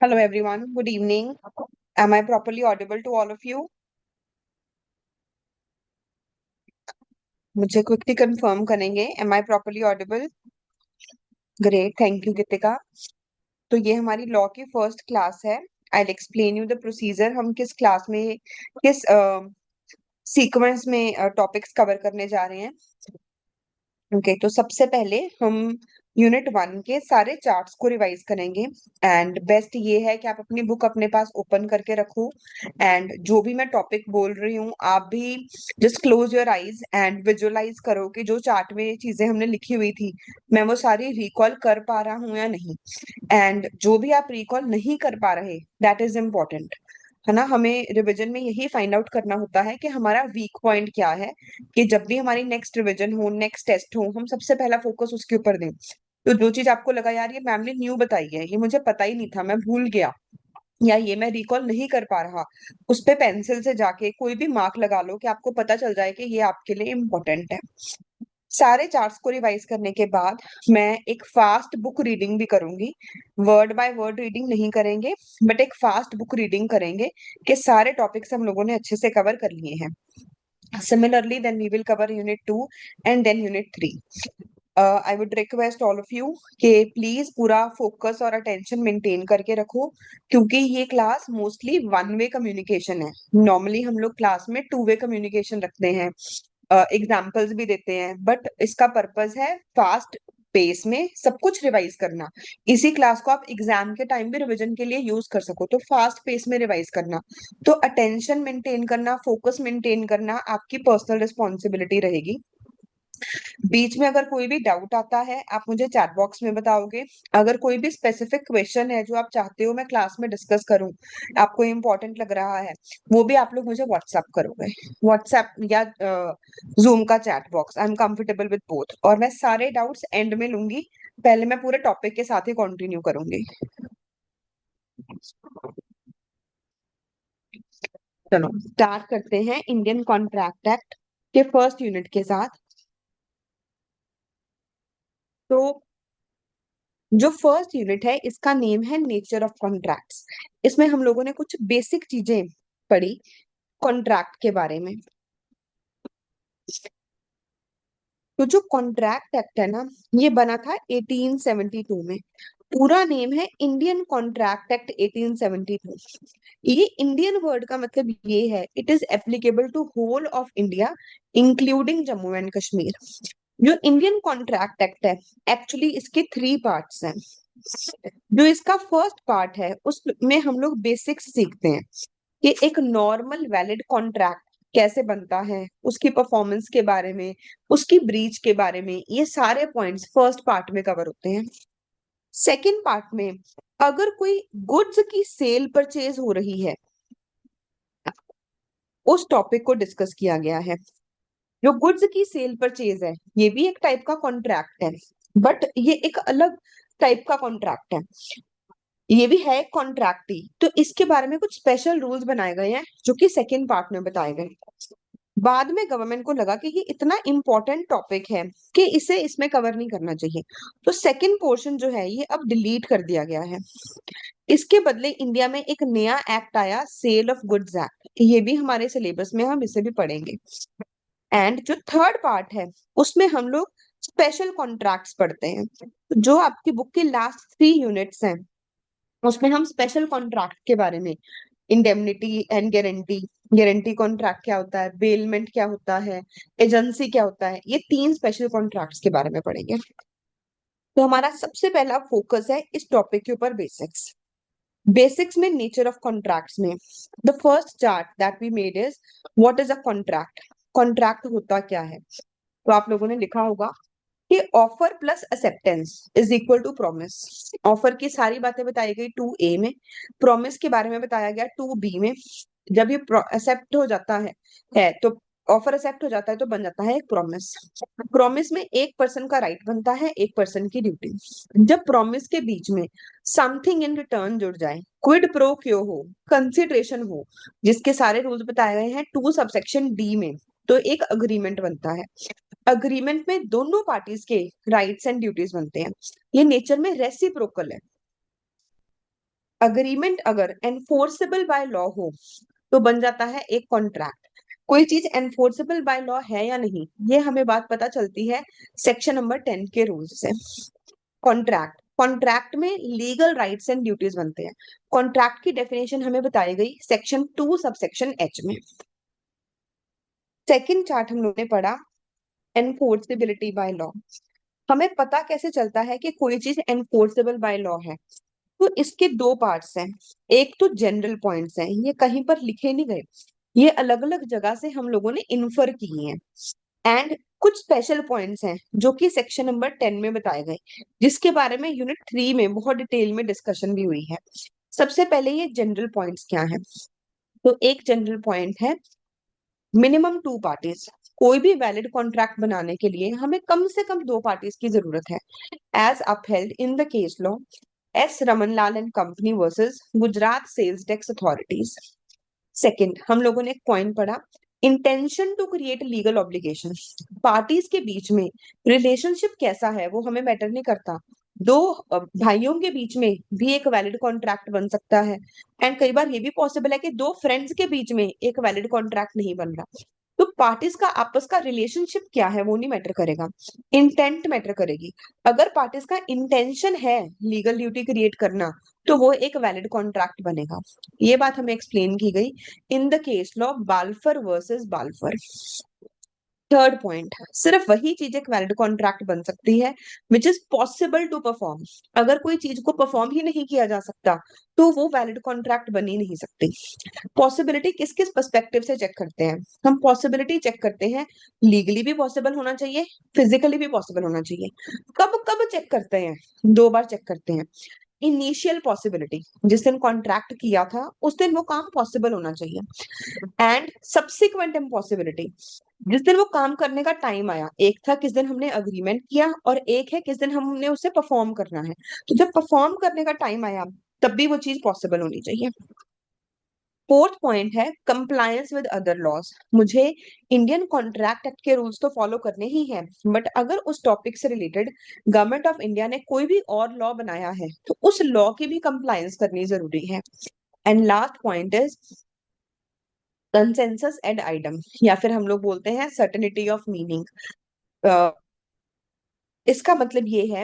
Hello everyone, good evening. Am I properly audible to all of you? मुझे quickly confirm करेंगे. Am I properly audible? Great, thank you Gitika. तो ये हमारी law की first class है. I'll explain you the procedure. हम किस class में किस सीक्वेंस में टॉपिक्स कवर करने जा रहे हैं. ओके तो सबसे पहले हम यूनिट वन के सारे चार्ट्स को रिवाइज करेंगे. एंड बेस्ट ये है कि आप अपनी बुक अपने पास ओपन करके रखो. एंड जो भी मैं टॉपिक बोल रही हूँ आप भी just close your eyes and visualize करो कि जो चार्ट में ये चीजें हमने लिखी हुई थी मैं वो सारी रिकॉल कर पा रहा हूँ या नहीं. एंड जो भी आप रिकॉल नहीं कर पा रहे दैट इज इम्पोर्टेंट. है ना, हमें रिवीजन में यही फाइंड आउट करना होता है कि हमारा वीक पॉइंट क्या है, कि जब भी हमारी नेक्स्ट रिवीजन हो नेक्स्ट टेस्ट हो हम सबसे पहला फोकस उसके ऊपर दें. तो जो चीज आपको लगा यार ये मैम ने न्यू बताई है, ये मुझे पता ही नहीं था, मैं भूल गया, या ये मैं रिकॉल नहीं कर पा रहा, उस पे पेंसिल से जाके कोई भी मार्क लगा लो कि आपको पता चल जाए कि ये आपके लिए इम्पोर्टेंट है. सारे चार्ट्स को रिवाइज करने के बाद मैं एक फास्ट बुक रीडिंग भी करूंगी. वर्ड बाय वर्ड रीडिंग नहीं करेंगे बट एक फास्ट बुक रीडिंग करेंगे कि सारे टॉपिक्स हम लोगों ने अच्छे से कवर कर लिए हैं. Similarly, then we will cover unit 2 and then unit 3. I would request all of you कि प्लीज पूरा फोकस और अटेंशन मेंटेन करके रखो, क्योंकि ये class mostly one way communication है. नॉर्मली हम लोग क्लास में टू वे कम्युनिकेशन रखते हैं, एग्जाम्पल्स भी देते हैं, बट इसका पर्पस है फास्ट पेस में सब कुछ रिवाइज करना. इसी क्लास को आप एग्जाम के टाइम भी रिवीजन के लिए यूज कर सको, तो फास्ट पेस में रिवाइज करना. तो अटेंशन मेंटेन करना, फोकस मेंटेन करना आपकी पर्सनल रिस्पॉन्सिबिलिटी रहेगी. बीच में अगर कोई भी डाउट आता है आप मुझे चैट बॉक्स में बताओगे. अगर कोई भी स्पेसिफिक क्वेश्चन है जो आप चाहते हो मैं क्लास में डिस्कस करूं, आपको इम्पोर्टेंट लग रहा है, वो भी आप लोग मुझे व्हाट्सएप करोगे. व्हाट्सएप या जूम का chat box, I am comfortable with both, और मैं सारे डाउट्स एंड में लूंगी. पहले मैं पूरे टॉपिक के साथ ही कंटिन्यू करूंगी. चलो स्टार्ट करते हैं इंडियन कॉन्ट्रैक्ट एक्ट के फर्स्ट यूनिट के साथ. तो जो फर्स्ट यूनिट है इसका नेम है नेचर ऑफ कॉन्ट्रैक्ट्स. इसमें हम लोगों ने कुछ बेसिक चीजें पढ़ी कॉन्ट्रैक्ट के बारे में. तो जो कॉन्ट्रैक्ट एक्ट है ना, ये बना था 1872 में. पूरा नेम है इंडियन कॉन्ट्रैक्ट एक्ट 1872. ये इंडियन वर्ड का मतलब ये है it is applicable to whole of India including Jammu and Kashmir. जो इंडियन कॉन्ट्रैक्ट एक्ट है एक्चुअली इसके थ्री पार्ट्स हैं. जो इसका फर्स्ट पार्ट है उसमें हम लोग बेसिक्स सीखते हैं कि एक नॉर्मल वैलिड कॉन्ट्रैक्ट कैसे बनता है, उसकी परफॉर्मेंस के बारे में, उसकी ब्रीच के बारे में, ये सारे पॉइंट्स फर्स्ट पार्ट में कवर होते हैं. सेकंड पार्ट में अगर कोई गुड्स की सेल परचेज हो रही है उस टॉपिक को डिस्कस किया गया है. जो गुड्स की सेल परचेज है ये भी एक टाइप का कॉन्ट्रैक्ट है, बट ये एक अलग टाइप का कॉन्ट्रैक्ट है. ये भी है कॉन्ट्रैक्ट ही, तो इसके बारे में कुछ स्पेशल रूल्स बनाए गए हैं जो कि सेकेंड पार्ट में बताए गए. बाद में गवर्नमेंट को लगा कि ये इतना इंपॉर्टेंट टॉपिक है कि इसे इसमें कवर नहीं करना चाहिए, तो सेकंड पोर्शन जो है ये अब डिलीट कर दिया गया है. इसके बदले इंडिया में एक नया एक्ट आया, सेल ऑफ गुड्स एक्ट. ये भी हमारे सिलेबस में हम इसे भी पढ़ेंगे. एंड जो थर्ड पार्ट है उसमें हम लोग स्पेशल कॉन्ट्रैक्ट्स पढ़ते हैं. जो आपकी बुक के लास्ट थ्री यूनिट्स हैं उसमें हम स्पेशल कॉन्ट्रैक्ट के बारे में, indemnity and guarantee, guarantee contract क्या होता है, बेलमेंट क्या होता है, एजेंसी क्या होता है, ये तीन स्पेशल कॉन्ट्रैक्ट्स के बारे में पढ़ेंगे. तो हमारा सबसे पहला फोकस है इस टॉपिक के ऊपर बेसिक्स. बेसिक्स में नेचर ऑफ कॉन्ट्रैक्ट्स में the first chart that we made is what is a contract. Contract होता क्या है, तो आप लोगों ने लिखा होगा कि offer plus acceptance is equal to promise. Offer की सारी बातें बताई गई 2A में, प्रॉमिस के बारे में बताया गया 2B में. जब ये एक्सेप्ट हो जाता है तो ऑफर एक्सेप्ट हो जाता है तो बन जाता है एक प्रॉमिस. प्रॉमिस में एक पर्सन का राइट बनता है, एक पर्सन की ड्यूटी. जब प्रॉमिस के बीच में समथिंग इन रिटर्न जुड़ जाए, क्विड प्रो क्यो हो, कंसिडरेशन हो, जिसके सारे रूल्स बताए गए हैं 2 सबसेक्शन D में, तो एक अग्रीमेंट बनता है. अग्रीमेंट में दोनों पार्टीज के राइट्स एंड ड्यूटीज बनते हैं. ये नेचर में रेसिप्रोकल है. अग्रीमेंट अगर एनफोर्सेबल बाय लॉ हो तो बन जाता है एक कॉन्ट्रैक्ट। कोई चीज एनफोर्सेबल बाय लॉ है या नहीं, ये हमें बात पता चलती है सेक्शन नंबर 10 के रूल्स से। कॉन्ट्रैक्ट, कॉन्ट्रैक्ट में लीगल राइट्स एंड ड्यूटीज बनते हैं। कॉन्ट्रैक्ट की डेफिनेशन हमें बताई गई सेक्शन 2 सबसेक्शन एच में। सेकंड चार्ट हम लोगों ने पढ़ा एनफोर्सेबिलिटी बाय लॉ। हमें पता कैसे चलता है कि कोई चीज एनफोर्सेबल बाय लॉ है? तो इसके दो पार्ट्स हैं। एक तो जनरल पॉइंट्स हैं, ये कहीं पर लिखे नहीं गए, ये अलग अलग जगह से हम लोगों ने इन्फर किए हैं। एंड कुछ स्पेशल पॉइंट्स हैं जो कि सेक्शन नंबर 10 में बताए गए, जिसके बारे में यूनिट 3 में बहुत डिटेल में डिस्कशन भी हुई है। सबसे पहले ये जनरल पॉइंट्स क्या है? तो एक जनरल पॉइंट है मिनिमम टू पार्टीज। कोई भी वैलिड कॉन्ट्रैक्ट बनाने के लिए हमें कम से कम दो पार्टीज की जरूरत है, as upheld in the case law S Raman Lal and company versus Gujarat sales tax authorities. Second, हम लोगों ने एक पॉइंट पढ़ा intention to create legal obligation. Parties के बीच में रिलेशनशिप कैसा है वो हमें मैटर नहीं करता। दो भाइयों के बीच में भी एक वैलिड कॉन्ट्रैक्ट बन सकता है। एंड कई बार ये भी पॉसिबल है कि दो फ्रेंड्स के बीच में एक वैलिड कॉन्ट्रैक्ट नहीं बन रहा। तो पार्टीज का आपस का रिलेशनशिप क्या है वो नहीं मैटर करेगा, इंटेंट मैटर करेगी। अगर पार्टीज का इंटेंशन है लीगल ड्यूटी क्रिएट करना तो वो एक वैलिड कॉन्ट्रैक्ट बनेगा। ये बात हमें एक्सप्लेन की गई in the case law Balfour versus Balfour. Third point, सिर्फ वही चीज एक वैलिड कॉन्ट्रैक्ट बन सकती है which is possible to perform. अगर कोई चीज को परफॉर्म ही नहीं किया जा सकता तो वो वैलिड कॉन्ट्रैक्ट बन ही नहीं सकती। पॉसिबिलिटी किस किस पर्सपेक्टिव से चेक करते हैं? हम पॉसिबिलिटी चेक करते हैं लीगली भी पॉसिबल होना चाहिए, फिजिकली भी पॉसिबल होना चाहिए। कब कब चेक करते हैं? दो बार चेक करते हैं। इनिशियल पॉसिबिलिटी, जिस दिन कॉन्ट्रैक्ट किया था उस दिन वो काम पॉसिबल होना चाहिए। एंड सब्सिक्वेंट इम्पॉसिबिलिटी, जिस दिन वो काम करने का टाइम आया, एक था किस दिन हमने अग्रीमेंट किया और एक है किस दिन हमने उसे परफॉर्म करना है। तो जब परफॉर्म करने का टाइम आया तब भी वो चीज पॉसिबल होनी चाहिए। फोर्थ पॉइंट है कंप्लायंस विद अदर लॉज। मुझे इंडियन कॉन्ट्रैक्ट एक्ट के रूल्स तो फॉलो करने ही हैं, बट अगर उस टॉपिक से रिलेटेड गवर्नमेंट ऑफ इंडिया ने कोई भी और लॉ बनाया है तो उस लॉ की भी कंप्लायंस करनी जरूरी है। And last point is consensus ad idem, या फिर हम लोग बोलते हैं सर्टेनिटी ऑफ मीनिंग। इसका मतलब ये है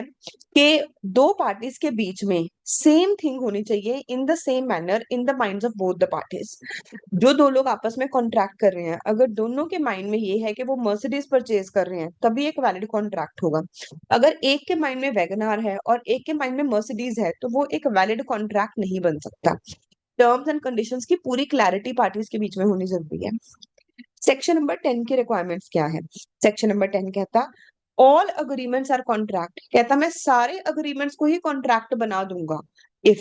कि दो पार्टीज के बीच में सेम थिंग होनी चाहिए in the same manner in the minds of both the parties. जो दो लोग आपस में कॉन्ट्रैक्ट कर रहे हैं, अगर दोनों के माइंड में ये है कि वो मर्सिडीज परचेज कर रहे हैं तभी एक वैलिड कॉन्ट्रैक्ट होगा। अगर एक के माइंड में वैगनआर है और एक के माइंड में मर्सिडीज है तो वो एक वैलिड कॉन्ट्रैक्ट नहीं बन सकता। टर्म्स एंड कंडीशंस की पूरी क्लैरिटी पार्टीज के बीच में होनी जरूरी है। सेक्शन नंबर 10 की रिक्वायरमेंट्स क्या है? सेक्शन नंबर 10 कहता ऑल अग्रीमेंट्स आर कॉन्ट्रैक्ट। कहता मैं सारे अग्रीमेंट्स को ही कॉन्ट्रैक्ट बना दूंगा इफ,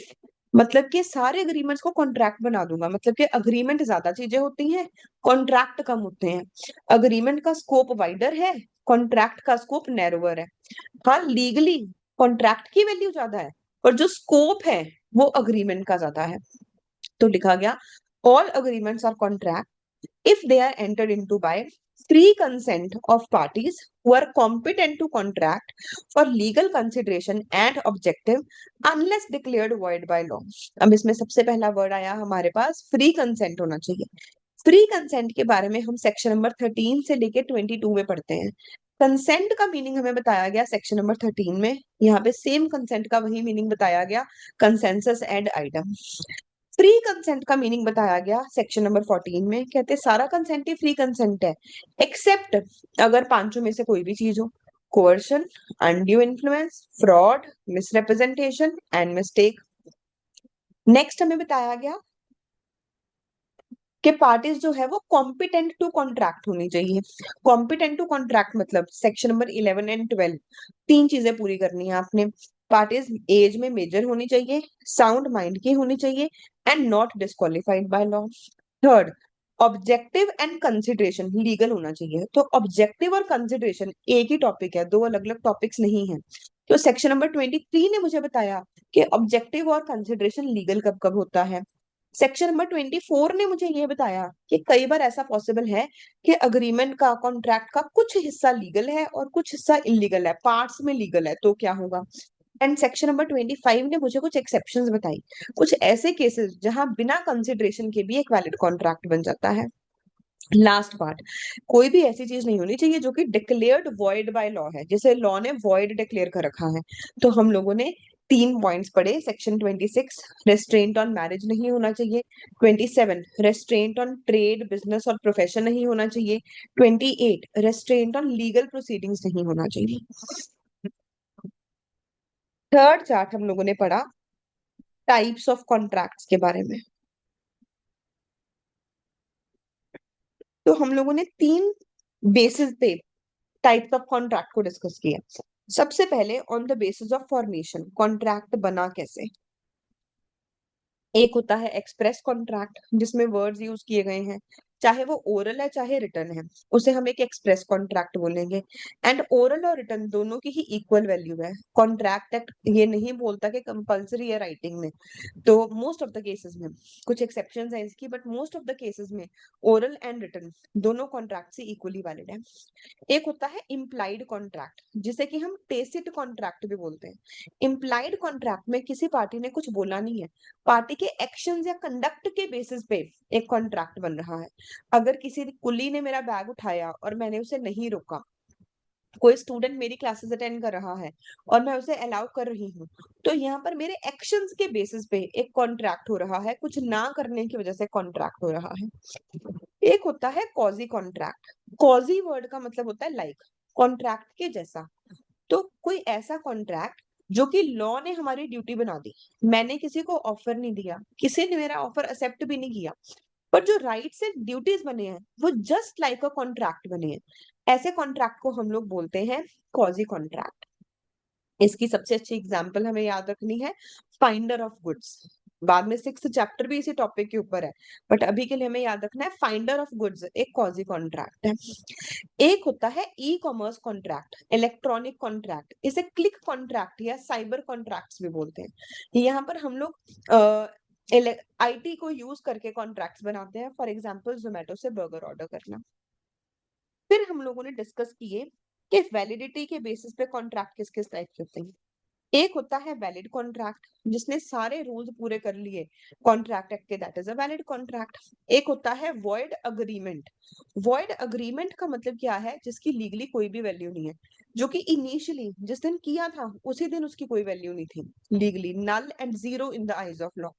मतलब कि सारे अग्रीमेंट्स को कॉन्ट्रैक्ट बना दूंगा, मतलब कि अग्रीमेंट ज्यादा चीजें होती हैं, कॉन्ट्रैक्ट कम होते हैं। अग्रीमेंट का स्कोप वाइडर है, कॉन्ट्रैक्ट का स्कोप नैरोअर है। हाँ, लीगली कॉन्ट्रैक्ट की वैल्यू ज्यादा है पर जो स्कोप है वो अग्रीमेंट का ज्यादा है। तो लिखा गया all agreements are contract if they are entered into by free consent of parties who are competent to contract for legal consideration and objective unless declared void by law। अब इसमें सबसे पहला वर्ड आया हमारे पास फ्री कंसेंट होना चाहिए। Free consent के बारे में हम सेक्शन नंबर 13 से लेके 22 में पढ़ते हैं। कंसेंट का मीनिंग हमें बताया गया सेक्शन नंबर 13 में, यहाँ पे सेम कंसेंट का वही मीनिंग बताया गया consensus ad idem. Free consent का मीनिंग बताया गया सेक्शन नंबर 14 में, कहते सारा कंसेंट ही फ्री कंसेंट है एक्सेप्ट अगर पांचों में से कोई भी चीज हो, coercion, undue influence, fraud, misrepresentation and mistake. Next हमें बताया गया कि पार्टीज जो है वो कॉम्पिटेंट टू कॉन्ट्रैक्ट होनी चाहिए। कॉम्पिटेंट टू कॉन्ट्रैक्ट मतलब सेक्शन नंबर 11 एंड 12 तीन चीजें पूरी करनी है आपने। पार्टीज एज में मेजर होनी चाहिए, साउंड माइंड की होनी चाहिए and not disqualified by law. Third, objective and consideration legal होना चाहिए। तो ऑब्जेक्टिव और कंसिडरेशन एक ही टॉपिक है, दो अलग अलग टॉपिक्स नहीं है। तो सेक्शन नंबर 23 ने मुझे बताया कि ऑब्जेक्टिव और कंसिडरेशन लीगल कब कब होता है। सेक्शन नंबर 24 ने मुझे ये बताया कि कई बार ऐसा पॉसिबल है कि अग्रीमेंट का कॉन्ट्रैक्ट का कुछ हिस्सा लीगल है और कुछ हिस्सा इलीगल है, पार्ट्स में लीगल है, तो क्या होगा। एंड सेक्शन नंबर 25 ने मुझे कुछ एक्सेप्शंस बताई, कुछ ऐसे केसेस जहां बिना कंसिडरेशन के भी एक वैलिड कॉन्ट्रैक्ट बन जाता है। लास्ट पार्ट, कोई भी ऐसी चीज नहीं होनी चाहिए जो कि डिक्लेयर्ड वॉइड बाय लॉ है, जैसे लॉ ने वॉइड डिक्लेयर कर रखा है। तो हम लोगों ने 3 पॉइंट्स पढ़े। सेक्शन 26, रेस्ट्रेंट ऑन मैरिज नहीं होना चाहिए। 27, रेस्ट्रेंट ऑन ट्रेड, बिजनेस और प्रोफेशन नहीं होना चाहिए। 28, रेस्ट्रेंट ऑन लीगल प्रोसीडिंग्स नहीं होना चाहिए। थर्ड चार्ट हम लोगों ने पढ़ा टाइप्स ऑफ कॉन्ट्रैक्ट्स के बारे में। तो हम लोगों ने 3 बेसिस पे टाइप्स ऑफ कॉन्ट्रैक्ट को डिस्कस किया। सबसे पहले on the basis of formation, contract बना कैसे। एक होता है एक्सप्रेस कॉन्ट्रैक्ट, जिसमें वर्ड्स यूज किए गए हैं, चाहे वो ओरल है चाहे रिटर्न है, उसे हम एक एक्सप्रेस कॉन्ट्रैक्ट बोलेंगे। एंड ओरल और रिटर्न दोनों की ही इक्वल वैल्यू है। कॉन्ट्रैक्ट एक्ट ये नहीं बोलता कि कंपलसरी है राइटिंग में। तो मोस्ट ऑफ द केसेस में, कुछ एक्सेप्शंस हैं इसकी, but most of the cases में ओरल एंड रिटर्न दोनों कॉन्ट्रैक्ट से इक्वली वैलिड है। एक होता है इम्प्लाइड कॉन्ट्रैक्ट, जिसे कि हम टेसिट कॉन्ट्रैक्ट भी बोलते हैं। इम्प्लाइड कॉन्ट्रैक्ट में किसी पार्टी ने कुछ बोला नहीं है, पार्टी के एक्शंस या कंडक्ट के बेसिस पे एक कॉन्ट्रैक्ट बन रहा है। अगर किसी कुली ने मेरा बैग उठाया और मैंने उसे नहीं रोका, कोई स्टूडेंट मेरी क्लासेस अटेंड कर रहा है और मैं उसे अलाउ कर रही हूँ, तो यहाँ पर मेरे एक्शंस के बेसिस पे एक कॉन्ट्रैक्ट हो रहा है, कुछ ना करने की वजह से कॉन्ट्रैक्ट हो रहा है। एक होता है कॉजी कॉन्ट्रैक्ट। कॉजी वर्ड का मतलब होता है लाइक, कॉन्ट्रैक्ट के जैसा। तो कोई ऐसा कॉन्ट्रैक्ट जो कि लॉ ने हमारी ड्यूटी बना दी, मैंने किसी को ऑफर नहीं दिया, किसी ने मेरा ऑफर एक्सेप्ट भी नहीं किया, पर जो राइट्स एंड ड्यूटीज बने हैं वो जस्ट लाइक अ कॉन्ट्रैक्ट बने हैं, ऐसे कॉन्ट्रैक्ट को हम लोग बोलते हैं कॉजी कॉन्ट्रैक्ट। इसकी सबसे अच्छी एग्जांपल हमें याद रखनी है, फाइंडर ऑफ गुड्स। बाद में 6th चैप्टर भी इसी टॉपिक के ऊपर है, बट अभी के लिए हमें याद रखना है फाइंडर ऑफ गुड्स एक कॉजी कॉन्ट्रैक्ट है। एक होता है e commerce contract, electronic contract, इसे क्लिक कॉन्ट्रैक्ट या साइबर कॉन्ट्रैक्ट्स भी बोलते हैं। यहाँ पर हम लोग आईटी को यूज करके कॉन्ट्रैक्ट्स बनाते हैं, फॉर एग्जांपल जोमेटो से बर्गर ऑर्डर करना। फिर हम लोगों ने डिस्कस किए कि वैलिडिटी के बेसिस पे कॉन्ट्रैक्ट किस किस टाइप के होते हैं। एक होता है वैलिड कॉन्ट्रैक्ट, जिसने सारे रूल्स पूरे कर लिए कॉन्ट्रैक्ट एक्ट के, that is a valid contract. एक होता है वॉइड अग्रीमेंट। वॉइड अग्रीमेंट का मतलब क्या है, जिसकी लीगली कोई भी वैल्यू नहीं है, जो कि इनिशियली जिस दिन किया था उसी दिन उसकी कोई वैल्यू नहीं थी, legally null and zero in the eyes of law.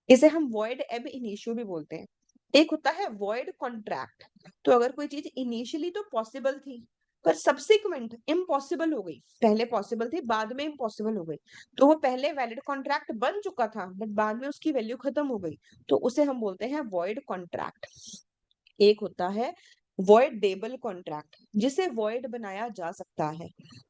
इसे हम वॉइड एब इनिशियो भी बोलते हैं। एक होता है वॉइड कॉन्ट्रैक्ट, तो अगर कोई चीज इनिशियली तो पॉसिबल थी पर सब्सिक्वेंट इम्पॉसिबल हो गई, पहले पॉसिबल थी बाद में इम्पॉसिबल हो गई, तो वो पहले वैलिड कॉन्ट्रैक्ट बन चुका था बट बाद में उसकी वैल्यू खत्म हो गई, तो उसे हम बोलते हैं वॉइड कॉन्ट्रैक्ट। एक होता है वॉइडेबल कॉन्ट्रैक्ट, जिसे वॉइड बनाया जा सकता है।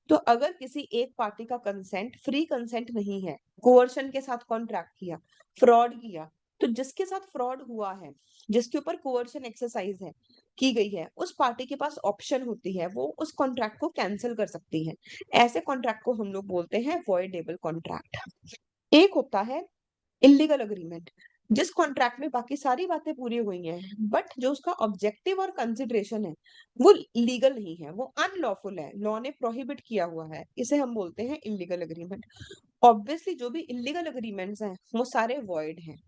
तो अगर किसी एक पार्टी का कंसेंट फ्री कंसेंट नहीं है, कोअर्शन के साथ कॉन्ट्रैक्ट किया, फ्रॉड किया, तो जिसके साथ फ्रॉड हुआ है, जिसके ऊपर कोअर्शन एक्सरसाइज है की गई है, उस पार्टी के पास ऑप्शन होती है, वो उस कॉन्ट्रैक्ट को कैंसिल कर सकती है। ऐसे कॉन्ट्रैक्ट को हम लोग बोलते हैं वॉइडेबल कॉन्ट्रैक्ट। एक होता है इलीगल अग्रीमेंट, जिस कॉन्ट्रैक्ट में बाकी सारी बातें पूरी हुई हैं बट जो उसका ऑब्जेक्टिव और कंसिडरेशन है वो लीगल नहीं है, वो अनलॉफुल है, लॉ ने प्रोहिबिट किया हुआ है, इसे हम बोलते हैं इलीगल अग्रीमेंट। ऑब्वियसली जो भी इलीगल अग्रीमेंट्स हैं वो सारे वॉइड हैं।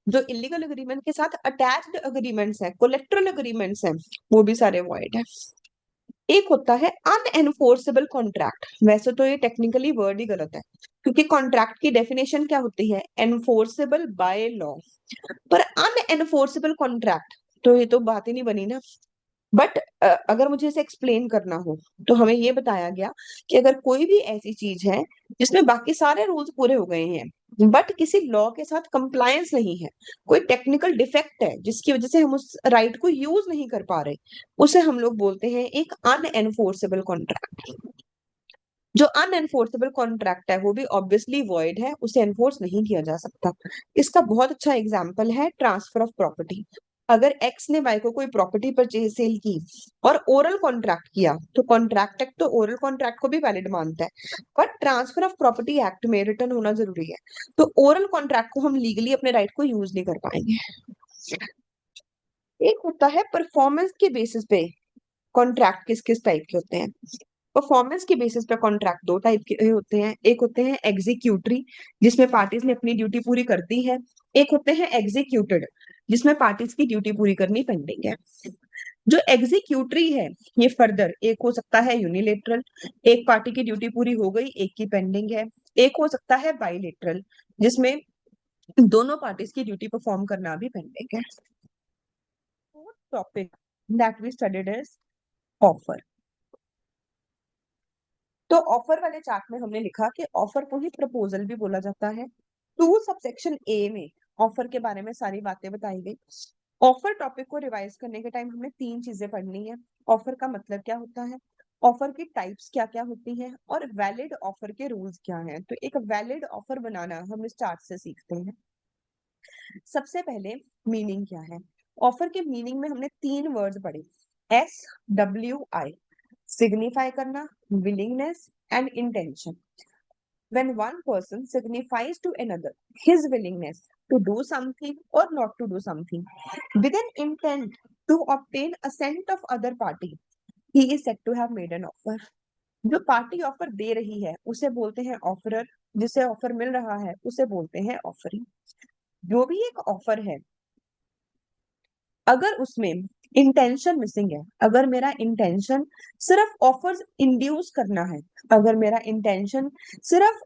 जो इलीगल अग्रीमेंट के साथ अटैच्ड अग्रीमेंट्स हैं, कोलेट्रल अग्रीमेंट्स हैं, वो भी सारे वॉइड है। एक होता है अनएनफोर्सेबल कॉन्ट्रैक्ट। वैसे तो ये टेक्निकली वर्ड ही गलत है, क्योंकि कॉन्ट्रैक्ट की डेफिनेशन क्या होती है, एनफोर्सेबल बाय लॉ। पर अनएनफोर्सेबल कॉन्ट्रैक्ट, तो ये तो बात ही नहीं बनी ना। बट अगर मुझे इसे एक्सप्लेन करना हो तो हमें ये बताया गया कि अगर कोई भी ऐसी चीज है जिसमें बाकी सारे रूल्स पूरे हो गए हैं बट किसी लॉ के साथ कंप्लायंस नहीं है, कोई टेक्निकल डिफेक्ट है जिसकी वजह से हम उस राइट को यूज नहीं कर पा रहे, उसे हम लोग बोलते हैं एक अनएनफोर्सेबल कॉन्ट्रैक्ट। जो अनएनफोर्सेबल कॉन्ट्रैक्ट है वो भी ऑब्वियसली वॉइड है, उसे एनफोर्स नहीं किया जा सकता। इसका बहुत अच्छा एग्जाम्पल है ट्रांसफर ऑफ प्रॉपर्टी। अगर एक्स ने वाई को कोई प्रॉपर्टी परचेज सेल की और ओरल कॉन्ट्रैक्ट किया, तो कॉन्ट्रैक्ट एक्ट तो ओरल कॉन्ट्रैक्ट को भी वैलिड मानता है, but transfer of property act में रिटर्न होना जरूरी है, तो ओरल कॉन्ट्रैक्ट को हम लीगली अपने राइट को यूज नहीं कर पाएंगे। एक होता है परफॉर्मेंस के बेसिस पे कॉन्ट्रैक्ट किस किस टाइप के होते हैं। परफॉर्मेंस के बेसिस पे कॉन्ट्रैक्ट दो टाइप के होते हैं, एक होते हैं एग्जीक्यूटरी जिसमें पार्टीज ने अपनी ड्यूटी पूरी कर दी है, एक होते हैं एग्जीक्यूटेड जिसमें पार्टीज की ड्यूटी पूरी करनी पेंडिंग है। जो एग्जीक्यूटरी है ये फर्दर एक हो सकता है यूनिलेटरल, एक पार्टी की ड्यूटी पूरी हो गई एक की पेंडिंग है, एक हो सकता है बाइलेटरल जिसमें दोनों पार्टीज की ड्यूटी परफॉर्म करना भी पेंडिंग है। Fourth topic that we studied is offer. तो ऑफर वाले चार्ट में हमने लिखा कि ऑफर को ही प्रपोजल भी बोला जाता है। टू सबसेक्शन ए में ऑफर के बारे में सारी बातें बताई गई। ऑफर टॉपिक को रिवाइज करने के टाइम हमने तीन चीजें पढ़नी है। ऑफर का मतलब क्या होता है, ऑफर की टाइप्स क्या क्या होती हैं, और वैलिड ऑफर के रूल्स क्या हैं। तो एक वैलिड ऑफर बनाना हम इस चार्ट से सीखते हैं। सबसे पहले मीनिंग क्या है। ऑफर के मीनिंग में हमने तीन वर्ड्स पढ़े, SWI, सिग्निफाई करना, willingness and intention. When one person signifies to another his willingness to do something or not to do something with an intent to obtain assent of other party, he is said to have made an offer. जो party offer दे रही है उसे बोलते हैं offeror, जिसे offer मिल रहा है उसे बोलते हैं ऑफरी। जो भी एक ऑफर है अगर उसमें इंटेंशन मिसिंग है, अगर मेरा इंटेंशन सिर्फ ऑफर्स इंड्यूस करना है, अगर मेरा इंटेंशन सिर्फ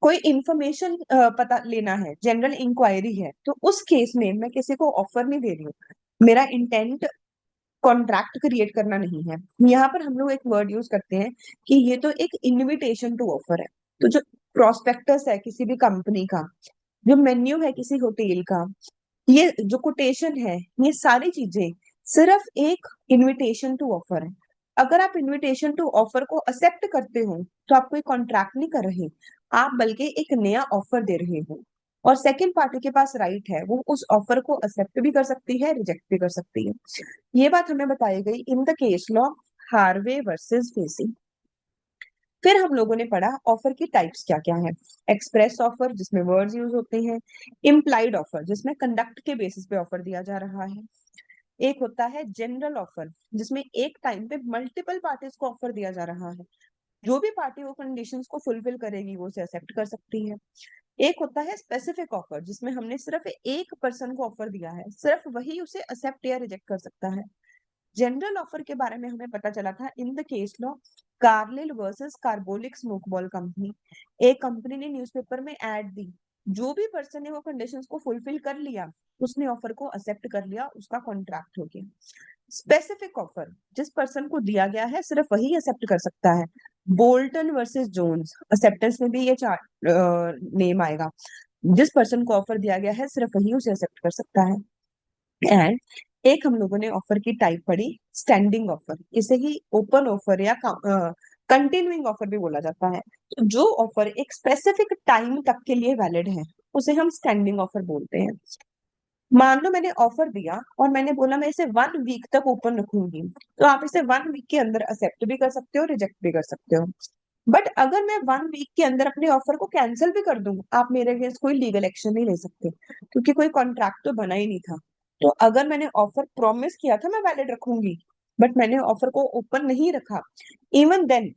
कोई इंफॉर्मेशन पता लेना है, जनरल इंक्वायरी है, तो उस केस में मैं किसी को ऑफर नहीं दे रही हूँ। मेरा इंटेंट कॉन्ट्रैक्ट क्रिएट करना नहीं है। यहाँ पर हम लोग एक वर्ड यूज करते हैं कि ये तो एक इनविटेशन टू ऑफर है। तो जो प्रोस्पेक्टस है किसी भी कंपनी का, जो मेन्यू है किसी होटल का, ये जो कोटेशन है, ये सारी चीजें सिर्फ एक इनविटेशन टू ऑफर है। अगर आप इनविटेशन टू ऑफर को एक्सेप्ट करते हो तो आप कोई कॉन्ट्रैक्ट नहीं कर रहे, आप बल्कि एक नया ऑफर दे रहे हो। और सेकंड पार्टी के पास राइट है, वो उस ऑफर को एक्सेप्ट भी कर सकती है, रिजेक्ट भी कर सकती है। ये बात हमें बताई गई in the case law Harvey versus facie. फिर हम लोगों ने पढ़ा ऑफर की टाइप्स क्या क्या है। एक्सप्रेस ऑफर जिसमें वर्ड्स यूज होते हैं, इम्प्लाइड ऑफर जिसमें कंडक्ट के बेसिस पे ऑफर दिया जा रहा है, एक होता है जनरल ऑफर जिसमें एक टाइम पे मल्टीपल पार्टीज को ऑफर दिया जा रहा है, जो भी पार्टी वो कंडीशंस को फुलफिल करेगी वो उसे एक्सेप्ट कर सकती है। एक होता है स्पेसिफिक ऑफर जिसमें हमने सिर्फ एक पर्सन को ऑफर दिया है, सिर्फ वही उसे एक्सेप्ट या रिजेक्ट कर सकता है। जनरल ऑफर के बारे में हमें पता चला था इन the case law Carlill versus carbolic smoke ball company. एक कंपनी ने न्यूज़पेपर में ऐड दी, जो भी पर्सन ने वो कंडीशंस को फुलफिल कर लिया उसने ऑफर को एक्सेप्ट कर लिया, उसका कॉन्ट्रैक्ट हो गया। स्पेसिफिक ऑफर जिस पर्सन को दिया गया है सिर्फ वही एक्सेप्ट कर सकता है। बोल्टन वर्सेस जोन्स, एक्सेप्टेंस में भी ये चार नेम आएगा। जिस पर्सन को ऑफर दिया गया है सिर्फ वही उसे एक्सेप्ट कर सकता है। एंड एक हम लोगों ने ऑफर की टाइप पढ़ी स्टैंडिंग ऑफर, इसे ही ओपन ऑफर या कंटिन्यूइंग ऑफर भी बोला जाता है। तो जो ऑफर एक स्पेसिफिक टाइम तक के लिए वैलिड है उसे हम स्टैंडिंग ऑफर बोलते हैं। मान लो मैंने ऑफर दिया और मैंने बोला मैं इसे 1 वीक तक ओपन रखूंगी, तो आप इसे 1 वीक के अंदर एक्सेप्ट भी कर सकते हो, रिजेक्ट भी कर सकते हो। बट अगर मैं 1 वीक के अंदर अपने ऑफर को कैंसिल भी कर दूं, आप मेरे अगेंस्ट कोई लीगल एक्शन नहीं ले सकते, क्योंकि कोई कॉन्ट्रैक्ट तो बना ही नहीं था। तो अगर मैंने ऑफर प्रॉमिस किया था मैं वैलिड रखूंगी, बट मैंने ऑफर को ओपन नहीं रखा, even then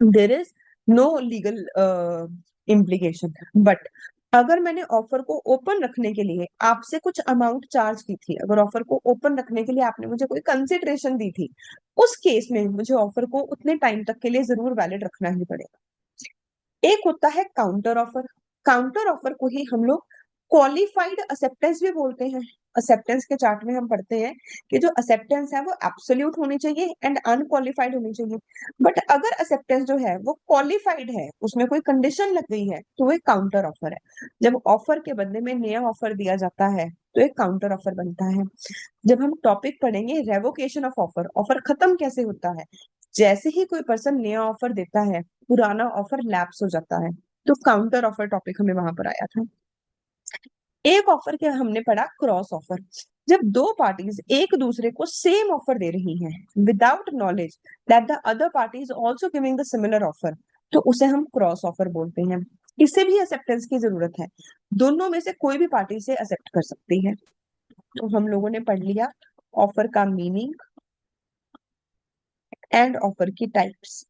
there is no legal implication. But अगर मैंने ऑफर को ओपन रखने के लिए आपसे कुछ अमाउंट चार्ज की थी, अगर ऑफर को ओपन रखने के लिए आपने मुझे कोई कंसिडरेशन दी थी, उस केस में मुझे ऑफर को उतने टाइम तक के लिए जरूर वैलिड रखना ही पड़ेगा। एक होता है काउंटर ऑफर। काउंटर ऑफर को ही हम लोग क्वालिफाइड एक्सेप्टेंस भी बोलते हैं। एक्सेप्टेंस के चार्ट में हम पढ़ते हैं कि जो एक्सेप्टेंस है वो एब्सोल्यूट होनी चाहिए एंड अनक्वालिफाइड होनी चाहिए। बट अगर एक्सेप्टेंस जो है वो क्वालिफाइड है, उसमें कोई कंडीशन लग गई है, तो वो एक काउंटर ऑफर है। जब ऑफर के बदले में नया ऑफर दिया जाता है तो एक काउंटर ऑफर बनता है। जब हम टॉपिक पढ़ेंगे रेवोकेशन ऑफ ऑफर, ऑफर खत्म कैसे होता है, जैसे ही कोई पर्सन नया ऑफर देता है पुराना ऑफर लैप्स हो जाता है, तो काउंटर ऑफर टॉपिक हमें वहां पर आया था। एक ऑफर के हमने पढ़ा क्रॉस ऑफर, जब दो पार्टीज एक दूसरे को सेम ऑफर दे रही हैं without knowledge that the other party is also giving the similar offer, तो उसे हम क्रॉस ऑफर बोलते हैं। इसे भी एक्सेप्टेंस की जरूरत है, दोनों में से कोई भी पार्टी इसे एक्सेप्ट कर सकती है। तो हम लोगों ने पढ़ लिया ऑफर का मीनिंग, एंड ऑफर की टाइप्स।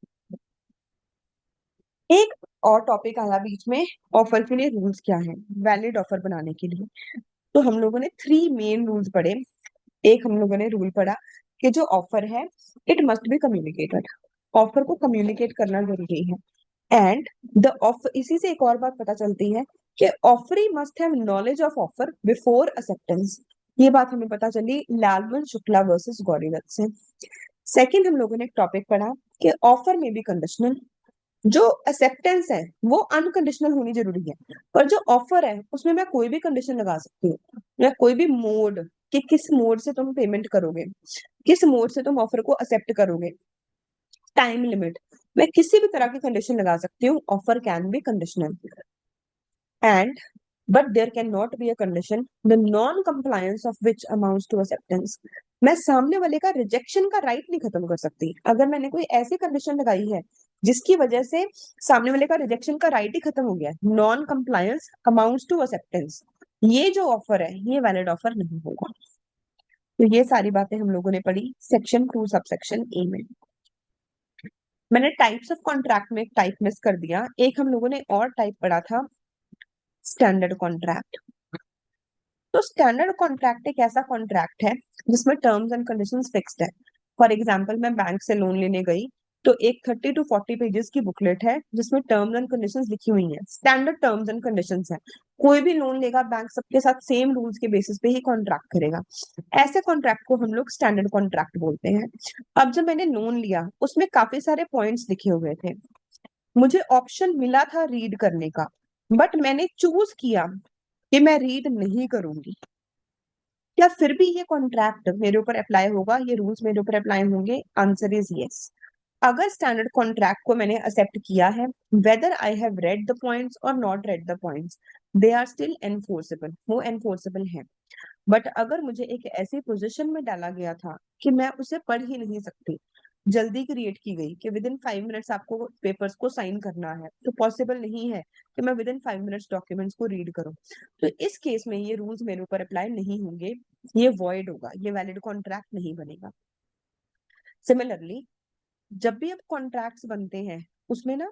एक और टॉपिक आया बीच में, ऑफर के लिए रूल्स क्या है वैलिड ऑफर बनाने के लिए। तो हम लोगों ने 3 मेन रूल्स पढ़े। एक हम लोगों ने रूल पढ़ा कि जो ऑफर है it must be communicated, offer को कम्युनिकेट करना जरूरी है। एंड द ऑफर, इसी से एक और बात पता चलती है कि offeree must have knowledge of offer before acceptance. ये बात हमें पता चली लालमन शुक्ला वर्सेस गौरीदत्त से। सेकंड हम लोगों ने एक टॉपिक पढ़ा कि ऑफर में भी कंडीशनल, जो एक्सेप्टेंस है वो अनकंडीशनल होनी जरूरी है, पर जो ऑफर है उसमें मैं कोई भी कंडीशन लगा सकती हूँ, या कोई भी मोड, कि किस मोड से तुम पेमेंट करोगे, किस मोड से तुम ऑफर को एक्सेप्ट करोगे, टाइम लिमिट, मैं किसी भी तरह की कंडीशन लगा सकती हूँ। Offer can be conditional and but there can not be a condition the non compliance of which amounts to acceptance. मैं सामने वाले का रिजेक्शन का राइट नहीं खत्म कर सकती। अगर मैंने कोई ऐसी कंडीशन लगाई है जिसकी वजह से सामने वाले का रिजेक्शन का राइट ही खत्म हो गया, non compliance amounts to acceptance, ये जो ऑफर है ये वैलिड ऑफर नहीं होगा। तो ये सारी बातें हम लोगों ने पढ़ी सेक्शन 2 सबसेक्शन ए में। मैंने टाइप्स ऑफ कॉन्ट्रैक्ट में एक टाइप मिस कर दिया। एक हम लोगों ने और टाइप पढ़ा था, स्टैंडर्ड कॉन्ट्रैक्ट। तो स्टैंडर्ड कॉन्ट्रैक्ट एक ऐसा कॉन्ट्रैक्ट है जिसमें टर्म्स एंड कंडीशंस फिक्स्ड है। फॉर एग्जांपल मैं बैंक से लोन लेने गई, तो एक 30 to 40 पेजेस की बुकलेट है जिसमें टर्म्स एंड कंडीशंस लिखी हुई हैं, स्टैंडर्ड टर्म्स एंड कंडीशंस है। कोई भी लोन लेगा बैंक सबके साथ सेम रूल्स के बेसिस पे ही कॉन्ट्रैक्ट करेगा। ऐसे कॉन्ट्रैक्ट को हम लोग स्टैंडर्ड कॉन्ट्रैक्ट बोलते हैं। अब जब मैंने लोन लिया उसमें काफी सारे पॉइंट्स लिखे हुए थे, मुझे ऑप्शन मिला था रीड करने का, बट मैंने चूज किया कि मैं रीड नहीं करूंगी। क्या फिर भी ये कॉन्ट्रैक्ट मेरे ऊपर अप्लाई होगा, ये रूल्स मेरे ऊपर अप्लाई होंगे? Answer is yes. अगर स्टैंडर्ड कॉन्ट्रैक्ट को मैंने एक्सेप्ट किया है, whether I have read the points और not read the points, they are still enforceable, वो एनफोर्सेबल है। बट अगर मुझे एक ऐसी पोजीशन में डाला गया था कि मैं उसे पढ़ ही नहीं सकती, जल्दी क्रिएट की गई कि विद इन 5 मिनट्स आपको पेपर्स को साइन करना है, तो पॉसिबल नहीं है कि मैं विद इन 5 मिनट्स डॉक्यूमेंट्स को रीड करूं, तो इस केस में ये रूल्स मेरे ऊपर अप्लाई नहीं होंगे, ये वॉइड होगा, ये वैलिड कॉन्ट्रैक्ट नहीं बनेगा। सिमिलरली जब भी अब कॉन्ट्रैक्ट्स बनते हैं उसमें ना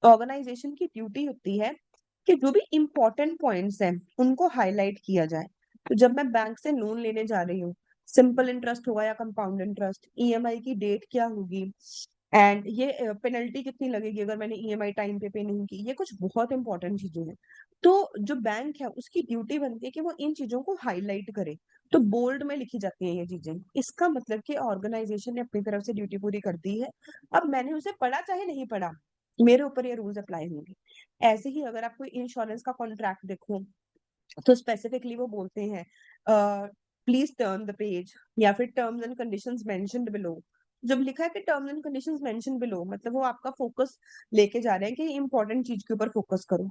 ऑर्गेनाइजेशन की ड्यूटी होती है कि जो भी इंपॉर्टेंट पॉइंट्स हैं उनको हाईलाइट किया जाए। तो जब मैं बैंक से लोन लेने जा रही हूँ, सिंपल इंटरेस्ट होगा या कंपाउंड इंटरेस्ट, ईएमआई की डेट क्या होगी, एंड ये पेनल्टी कितनी लगेगी अगर मैंने ईएमआई टाइम पे नहीं की, ये कुछ बहुत इंपॉर्टेंट चीजें हैं। तो जो बैंक है उसकी ड्यूटी बनती है कि वो इन चीजों को हाईलाइट करे, तो बोल्ड में लिखी जाती है ये चीजें। इसका मतलब कि ऑर्गेनाइजेशन ने अपनी तरफ से ड्यूटी पूरी कर दी है। अब मैंने उसे पढ़ा चाहे नहीं पढ़ा, मेरे ऊपर ये रूल्स अप्लाई होंगे। ऐसे ही अगर आप कोई इंश्योरेंस का कॉन्ट्रैक्ट देखो, तो स्पेसिफिकली वो बोलते हैं प्लीज टर्न द पेज, या फिर terms and conditions mentioned below. जब लिखा है कि terms and conditions mention below, मतलब वो आपका फोकस लेके जा रहे हैं कि इंपॉर्टेंट चीज के ऊपर फोकस करो।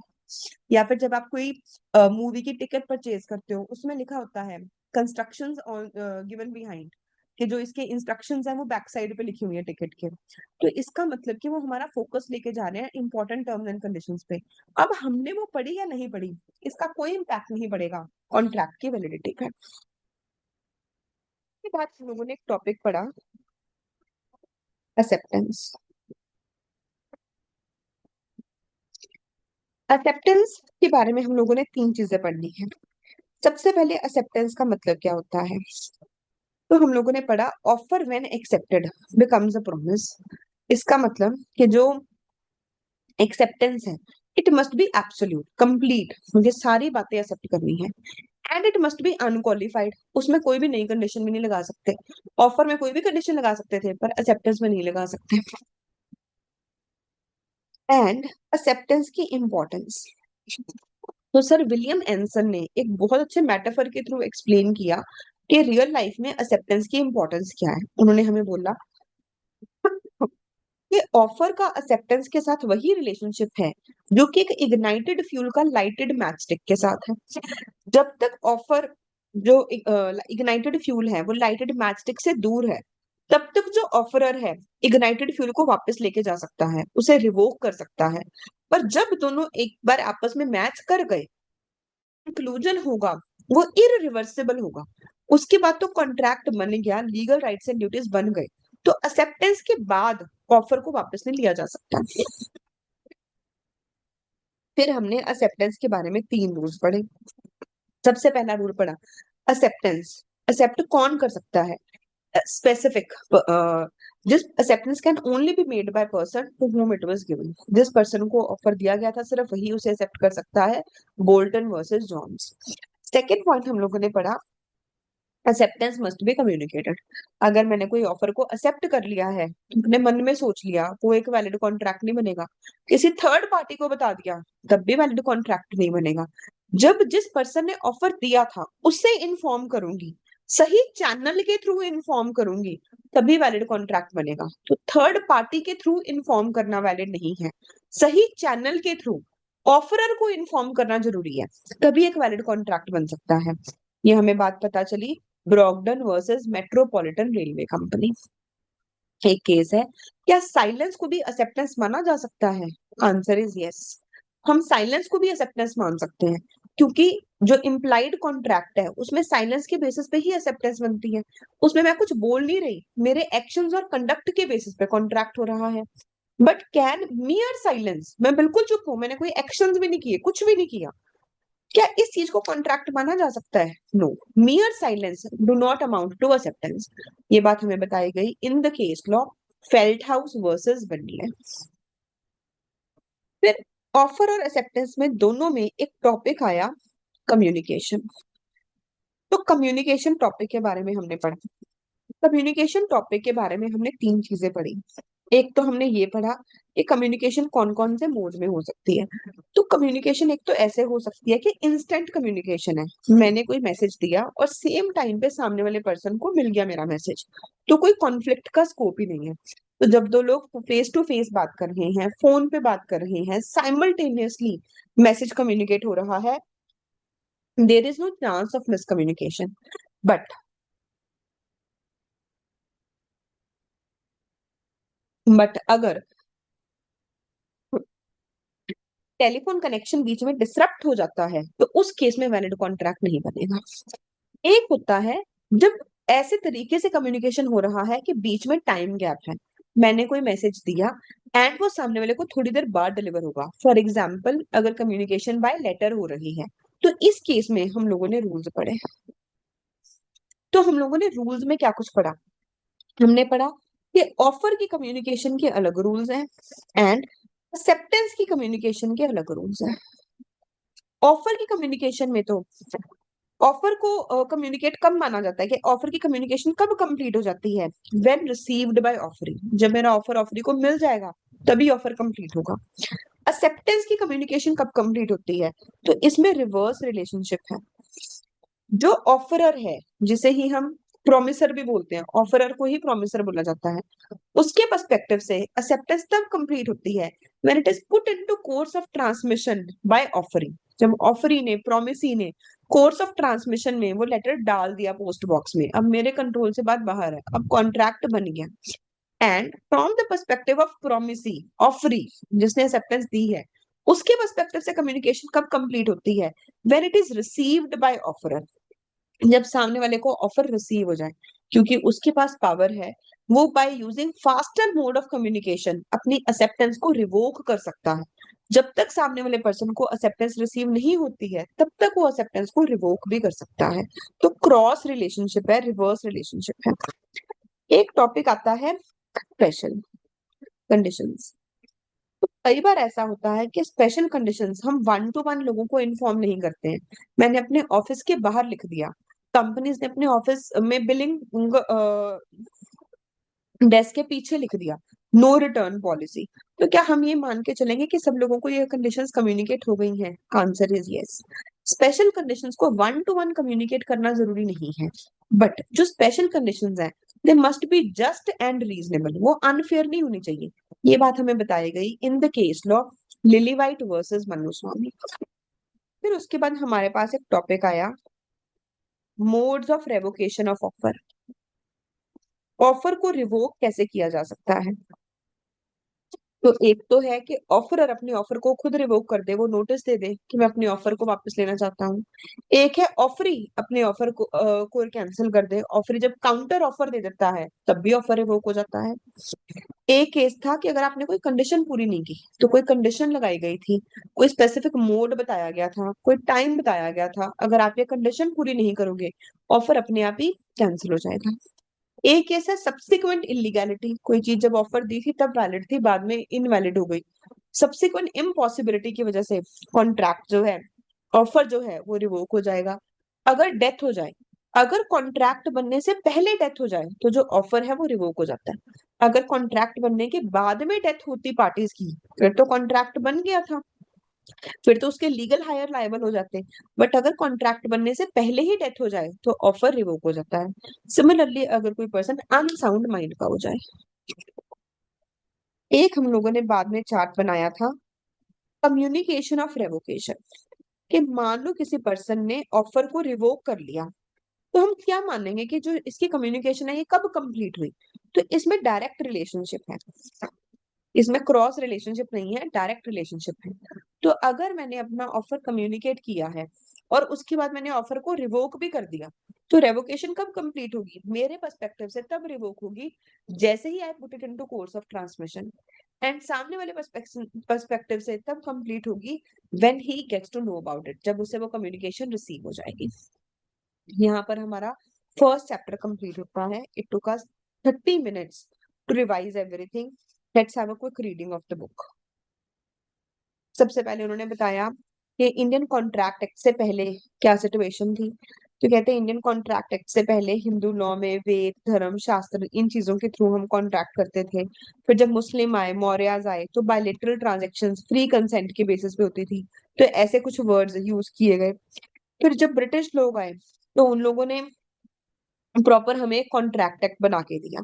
या फिर जब आप कोई मूवी की टिकट परचेज करते हो, उसमें लिखा होता है कंस्ट्रक्शंस गिवन बिहाइंड, कि जो इसके इंस्ट्रक्शंस हैं वो बैक साइड पे लिखी हुई है टिकट के। तो इसका मतलब कि वो हमारा फोकस लेके जा रहे हैं इंपॉर्टेंट टर्म्स एंड कंडीशंस पे। अब हमने वो पढ़ी या नहीं पढ़ी, इसका कोई इम्पैक्ट नहीं पड़ेगा कॉन्ट्रैक्ट की वैलिडिटी पे। उसके बाद हम लोगों ने एक टॉपिक पढ़ा, एक्सेप्टेंस। एक्सेप्टेंस के बारे में हम लोगों ने 3 चीजें पढ़नी है। सबसे पहले एक्सेप्टेंस का मतलब क्या होता है, तो हम लोगों ने पढ़ा offer when accepted becomes a promise. इसका मतलब कि जो एक्सेप्टेंस है it must B absolute complete, मुझे सारी बातें एक्सेप्ट करनी है। And it must B unqualified, उसमें कोई भी नई कंडीशन भी नहीं लगा सकते। ऑफर में कोई भी कंडीशन लगा सकते थे पर एक्सेप्टेंस में नहीं लगा सकते। एंड एक्सेप्टेंस की इंपॉर्टेंस, तो सर विलियम एंसन ने एक बहुत अच्छे मेटाफर के थ्रू एक्सप्लेन किया कि रियल लाइफ में एक्सेप्टेंस की इंपॉर्टेंस क्या है। उन्होंने हमें बोला कि ऑफर का एक्सेप्टेंस के साथ वही रिलेशनशिप है जो कि एक इग्नाइटेड फ्यूल का लाइटेड मैच स्टिक के साथ है। जब तक ऑफर, जो इग्नाइटेड फ्यूल है वो लाइटेड मैच स्टिक से दूर है, तब तक जो ऑफरर है इग्नाइटेड फ्यूल को वापस लेके जा सकता है, उसे रिवोक कर सकता है। पर जब दोनों एक बार आपस में मैच कर गए, कंक्लूजन होगा वो इररिवर्सिबल होगा। उसके बाद तो कॉन्ट्रैक्ट बन गया, लीगल राइट्स एंड ड्यूटीज बन गए, तो एक्सेप्टेंस के बाद ऑफर को वापस नहीं लिया जा सकता। फिर हमने एक्सेप्टेंस के बारे में 3 रूल्स पढ़े। सबसे पहला रूल पढ़ा, एक्सेप्टेंस। एक्सेप्ट कौन कर सकता है? Specific. This acceptance can only be made by person to whom it was given. जिस पर्सन को ऑफर दिया गया था सिर्फ वही उसे एक्सेप्ट कर सकता है। Bolton versus Johns. Second point हम लोगों ने पढ़ा, एक्सेप्टेंस मस्ट बी कम्युनिकेटेड। अगर मैंने कोई ऑफर को एक्सेप्ट कर लिया है, अपने मन में सोच लिया, वो एक वैलिड कॉन्ट्रैक्ट नहीं बनेगा। किसी थर्ड पार्टी को बता दिया तब भी वैलिड कॉन्ट्रैक्ट नहीं बनेगा। जब जिस पर्सन ने ऑफर दिया था उससे इन्फॉर्म करूंगी, सही चैनल के थ्रू इन्फॉर्म करूंगी, तभी वैलिड कॉन्ट्रैक्ट बनेगा। तो थर्ड पार्टी के थ्रू इन्फॉर्म करना वैलिड नहीं है, सही चैनल के थ्रू ऑफरर को इन्फॉर्म करना जरूरी है, तभी एक वैलिड कॉन्ट्रैक्ट बन सकता है। ये हमें बात पता चली ब्रॉगडन वर्सेस मेट्रोपॉलिटन रेलवे कंपनी। एक केस है, क्या साइलेंस को भी एक्सेप्टेंस माना जा सकता है? Answer is yes. हम साइलेंस को भी एक्सेप्टेंस मान सकते हैं, क्योंकि जो इम्प्लाइड कॉन्ट्रैक्ट है उसमें साइलेंस के बेसिस पे ही एक्सेप्टेंस बनती है। उसमें मैं कुछ बोल नहीं रही, मेरे एक्शंस और कंडक्ट के बेसिस पे कॉन्ट्रैक्ट हो रहा है। बट कैन मियर साइलेंस, मैं बिल्कुल चुप हूं, मैंने कोई एक्शंस भी नहीं किए, कुछ भी नहीं किया, क्या इस चीज को कॉन्ट्रैक्ट माना जा सकता है? No. Mere silence do not amount to acceptance. ये बात हमें बताई गई in the case law Felthouse versus Bindley. फिर ऑफर और एक्सेप्टेंस में दोनों में एक टॉपिक आया, कम्युनिकेशन। तो कम्युनिकेशन टॉपिक के बारे में हमने पढ़ा। कम्युनिकेशन टॉपिक के बारे में हमने 3 चीजें पढ़ी। एक तो हमने ये पढ़ा कि कम्युनिकेशन कौन कौन से मोड में हो सकती है। तो कम्युनिकेशन एक तो ऐसे हो सकती है कि इंस्टेंट कम्युनिकेशन है, मैंने कोई मैसेज दिया और सेम टाइम पे सामने वाले पर्सन को मिल गया मेरा मैसेज, तो कोई कॉन्फ्लिक्ट का स्कोप ही नहीं है। तो जब दो लोग फेस टू फेस बात कर रहे हैं, फोन पे बात कर रहे हैं, साइमल्टेनियसली मैसेज कम्युनिकेट हो रहा है, there is no chance of miscommunication. But अगर टेलीफोन कनेक्शन बीच में डिसरप्ट हो जाता है तो उस केस में वैलिड कॉन्ट्रैक्ट नहीं बनेगा। एक होता है जब ऐसे तरीके से कम्युनिकेशन हो रहा है कि बीच में टाइम गैप है, मैंने कोई मैसेज दिया एंड वो सामने वाले को थोड़ी देर बाद डिलीवर होगा। फॉर एग्जाम्पल अगर कम्युनिकेशन बाय लेटर हो रही है, तो इस केस में हम लोगों ने रूल्स पढ़े। तो हम लोगों ने रूल्स में क्या कुछ पढ़ा? हमने पढ़ा कि ऑफर की कम्युनिकेशन के अलग रूल्स हैं एंड एक्सेप्टेंस की कम्युनिकेशन के अलग रूल्स हैं। ऑफर की कम्युनिकेशन में तो ऑफर को कम्युनिकेट कब माना जाता है, कि ऑफर की कम्युनिकेशन कब कंप्लीट हो जाती है? व्हेन रिसीव्ड बाय ऑफरी, जब मेरा ऑफर ऑफरी को मिल जाएगा तभी ऑफर कंप्लीट होगा। एक्सेप्टेंस की कम्युनिकेशन कब कंप्लीट होती है? तो इसमें रिवर्स रिलेशनशिप है। जो ऑफरर है, जिसे ही हम प्रोमिसर भी बोलते हैं, ऑफरर को ही प्रोमिसर बोला जाता है, उसके पर्सपेक्टिव से एक्सेप्टेंस तब कंप्लीट होती है when it is put into course of transmission by offeree. जब ऑफरी ने, प्रोमिसी ने कोर्स ऑफ ट्रांसमिशन में वो लेटर डाल दिया पोस्ट बॉक्स में, अब मेरे कंट्रोल से बात बाहर है, अब कॉन्ट्रैक्ट बन गया। And from the perspective of promisee, offeree जिसने एक्सेप्टेंस दी है, उसके पर्सपेक्टिव से कम्युनिकेशन कब कंप्लीट होती है? When it is received by offeror, जब सामने वाले को ऑफर रिसीव हो जाए, क्योंकि उसके पास पावर है, वो by using faster mode of communication अपनी एक्सेप्टेंस को रिवोक कर सकता है। जब तक सामने वाले पर्सन को एक्सेप्टेंस रिसीव नहीं होती है तब तक वो एक्सेप्टेंस को रिवोक भी कर सकता है। तो क्रॉस रिलेशनशिप है, रिवर्स रिलेशनशिप है। एक टॉपिक आता है स्पेशल कंडीशंस। कई बार ऐसा होता है कि स्पेशल कंडीशंस हम 1 to 1 लोगों को इन्फॉर्म नहीं करते हैं। मैंने अपने ऑफिस के बाहर लिख दिया, कंपनीज ने अपने ऑफिस में बिलिंग डेस्क के पीछे लिख दिया, नो रिटर्न पॉलिसी। तो क्या हम ये मान के चलेंगे कि सब लोगों को ये कंडीशंस कम्युनिकेट हो गई हैं? Answer is yes. Special conditions को 1 to 1 कम्युनिकेट करना जरूरी नहीं है, बट जो स्पेशल कंडीशंस हैं they must be just and reasonable, वो अनफेयर नहीं होनी चाहिए। ये बात हमें बताई गई in the case law Lily White versus Manu Swamy. फिर उसके बाद हमारे पास एक टॉपिक आया, modes of revocation of offer. Offer को रिवोक कैसे किया जा सकता है? तो एक तो है कि ऑफरर अपने ऑफर को खुद रिवोक कर दे, वो नोटिस दे दे कि मैं अपने ऑफर को वापस लेना चाहता हूँ। एक है ऑफरी अपने ऑफर को कैंसिल कर दे। ऑफरी जब काउंटर ऑफर दे देता है तब भी ऑफर रिवोक हो जाता है। एक केस था कि अगर आपने कोई कंडीशन पूरी नहीं की, तो कोई कंडीशन लगाई गई थी, कोई स्पेसिफिक मोड बताया गया था, कोई टाइम बताया गया था, अगर आप ये कंडीशन पूरी नहीं करोगे, ऑफर अपने आप ही कैंसिल हो जाएगा। एक केस है सब्सिक्वेंट इलीगैलिटी, कोई चीज जब ऑफर दी थी तब वैलिड थी, बाद में इनवैलिड हो गई। सब्सिक्वेंट इम्पॉसिबिलिटी की वजह से कॉन्ट्रैक्ट जो है, ऑफर जो है वो रिवोक हो जाएगा। अगर डेथ हो जाए, अगर कॉन्ट्रैक्ट बनने से पहले डेथ हो जाए तो जो ऑफर है वो रिवोक हो जाता है। अगर कॉन्ट्रैक्ट बनने के बाद में डेथ होती पार्टीज की, फिर तो कॉन्ट्रैक्ट बन गया था, फिर तो उसके लीगल हायर लायबल हो जाते हैं। बट अगर कॉन्ट्रैक्ट बनने से पहले ही डेथ हो जाए तो ऑफर रिवोक हो जाता है। सिमिलरली अगर कोई पर्सन अनसाउंड माइंड का हो जाए। एक हम लोगों ने बाद में चार्ट बनाया था, कम्युनिकेशन ऑफ रेवोकेशन, कि मान लो किसी पर्सन ने ऑफर को रिवोक कर लिया, तो हम क्या मानेंगे कि जो इसकी कम्युनिकेशन है ये कब कंप्लीट हुई। तो इसमें डायरेक्ट रिलेशनशिप है, इसमें क्रॉस रिलेशनशिप नहीं है, डायरेक्ट रिलेशनशिप है। तो अगर मैंने अपना ऑफर कम्युनिकेट किया है और उसके बाद मैंने ऑफर को रिवोक भी कर दिया, तो रेवोकेशन कब कंप्लीट होगी मेरे पर्सपेक्टिव से, तब रिवोक होगी जैसे ही I put it into course of transmission. And सामने वाले पर्सपेक्टिव से तब कंप्लीट होगी when he gets to know about it, जब उसे वो कम्युनिकेशन रिसीव हो जाएगी। यहाँ पर हमारा फर्स्ट चैप्टर कंप्लीट होता है। It took us 30 minutes to revise everything. Let's have a quick reading of the book. सबसे पहले उन्होंने बताया कि इंडियन कॉन्ट्रैक्ट एक्ट से पहले क्या सिचुएशन थी। तो कहते हैं इंडियन कॉन्ट्रैक्ट एक्ट से पहले हिंदू लॉ में वेद, धर्म, शास्त्र, इन चीजों के थ्रू हम कॉन्ट्रैक्ट करते थे। फिर जब मुस्लिम आए, मौर्याज आए, तो बायलेटरल ट्रांजेक्शन्स फ्री कंसेंट के बेसिस पे होती थी। तो ऐसे कुछ वर्ड्स यूज किए गए। फिर जब ब्रिटिश लोग आए तो उन लोगों ने प्रॉपर हमें कॉन्ट्रैक्ट एक्ट बना के दिया।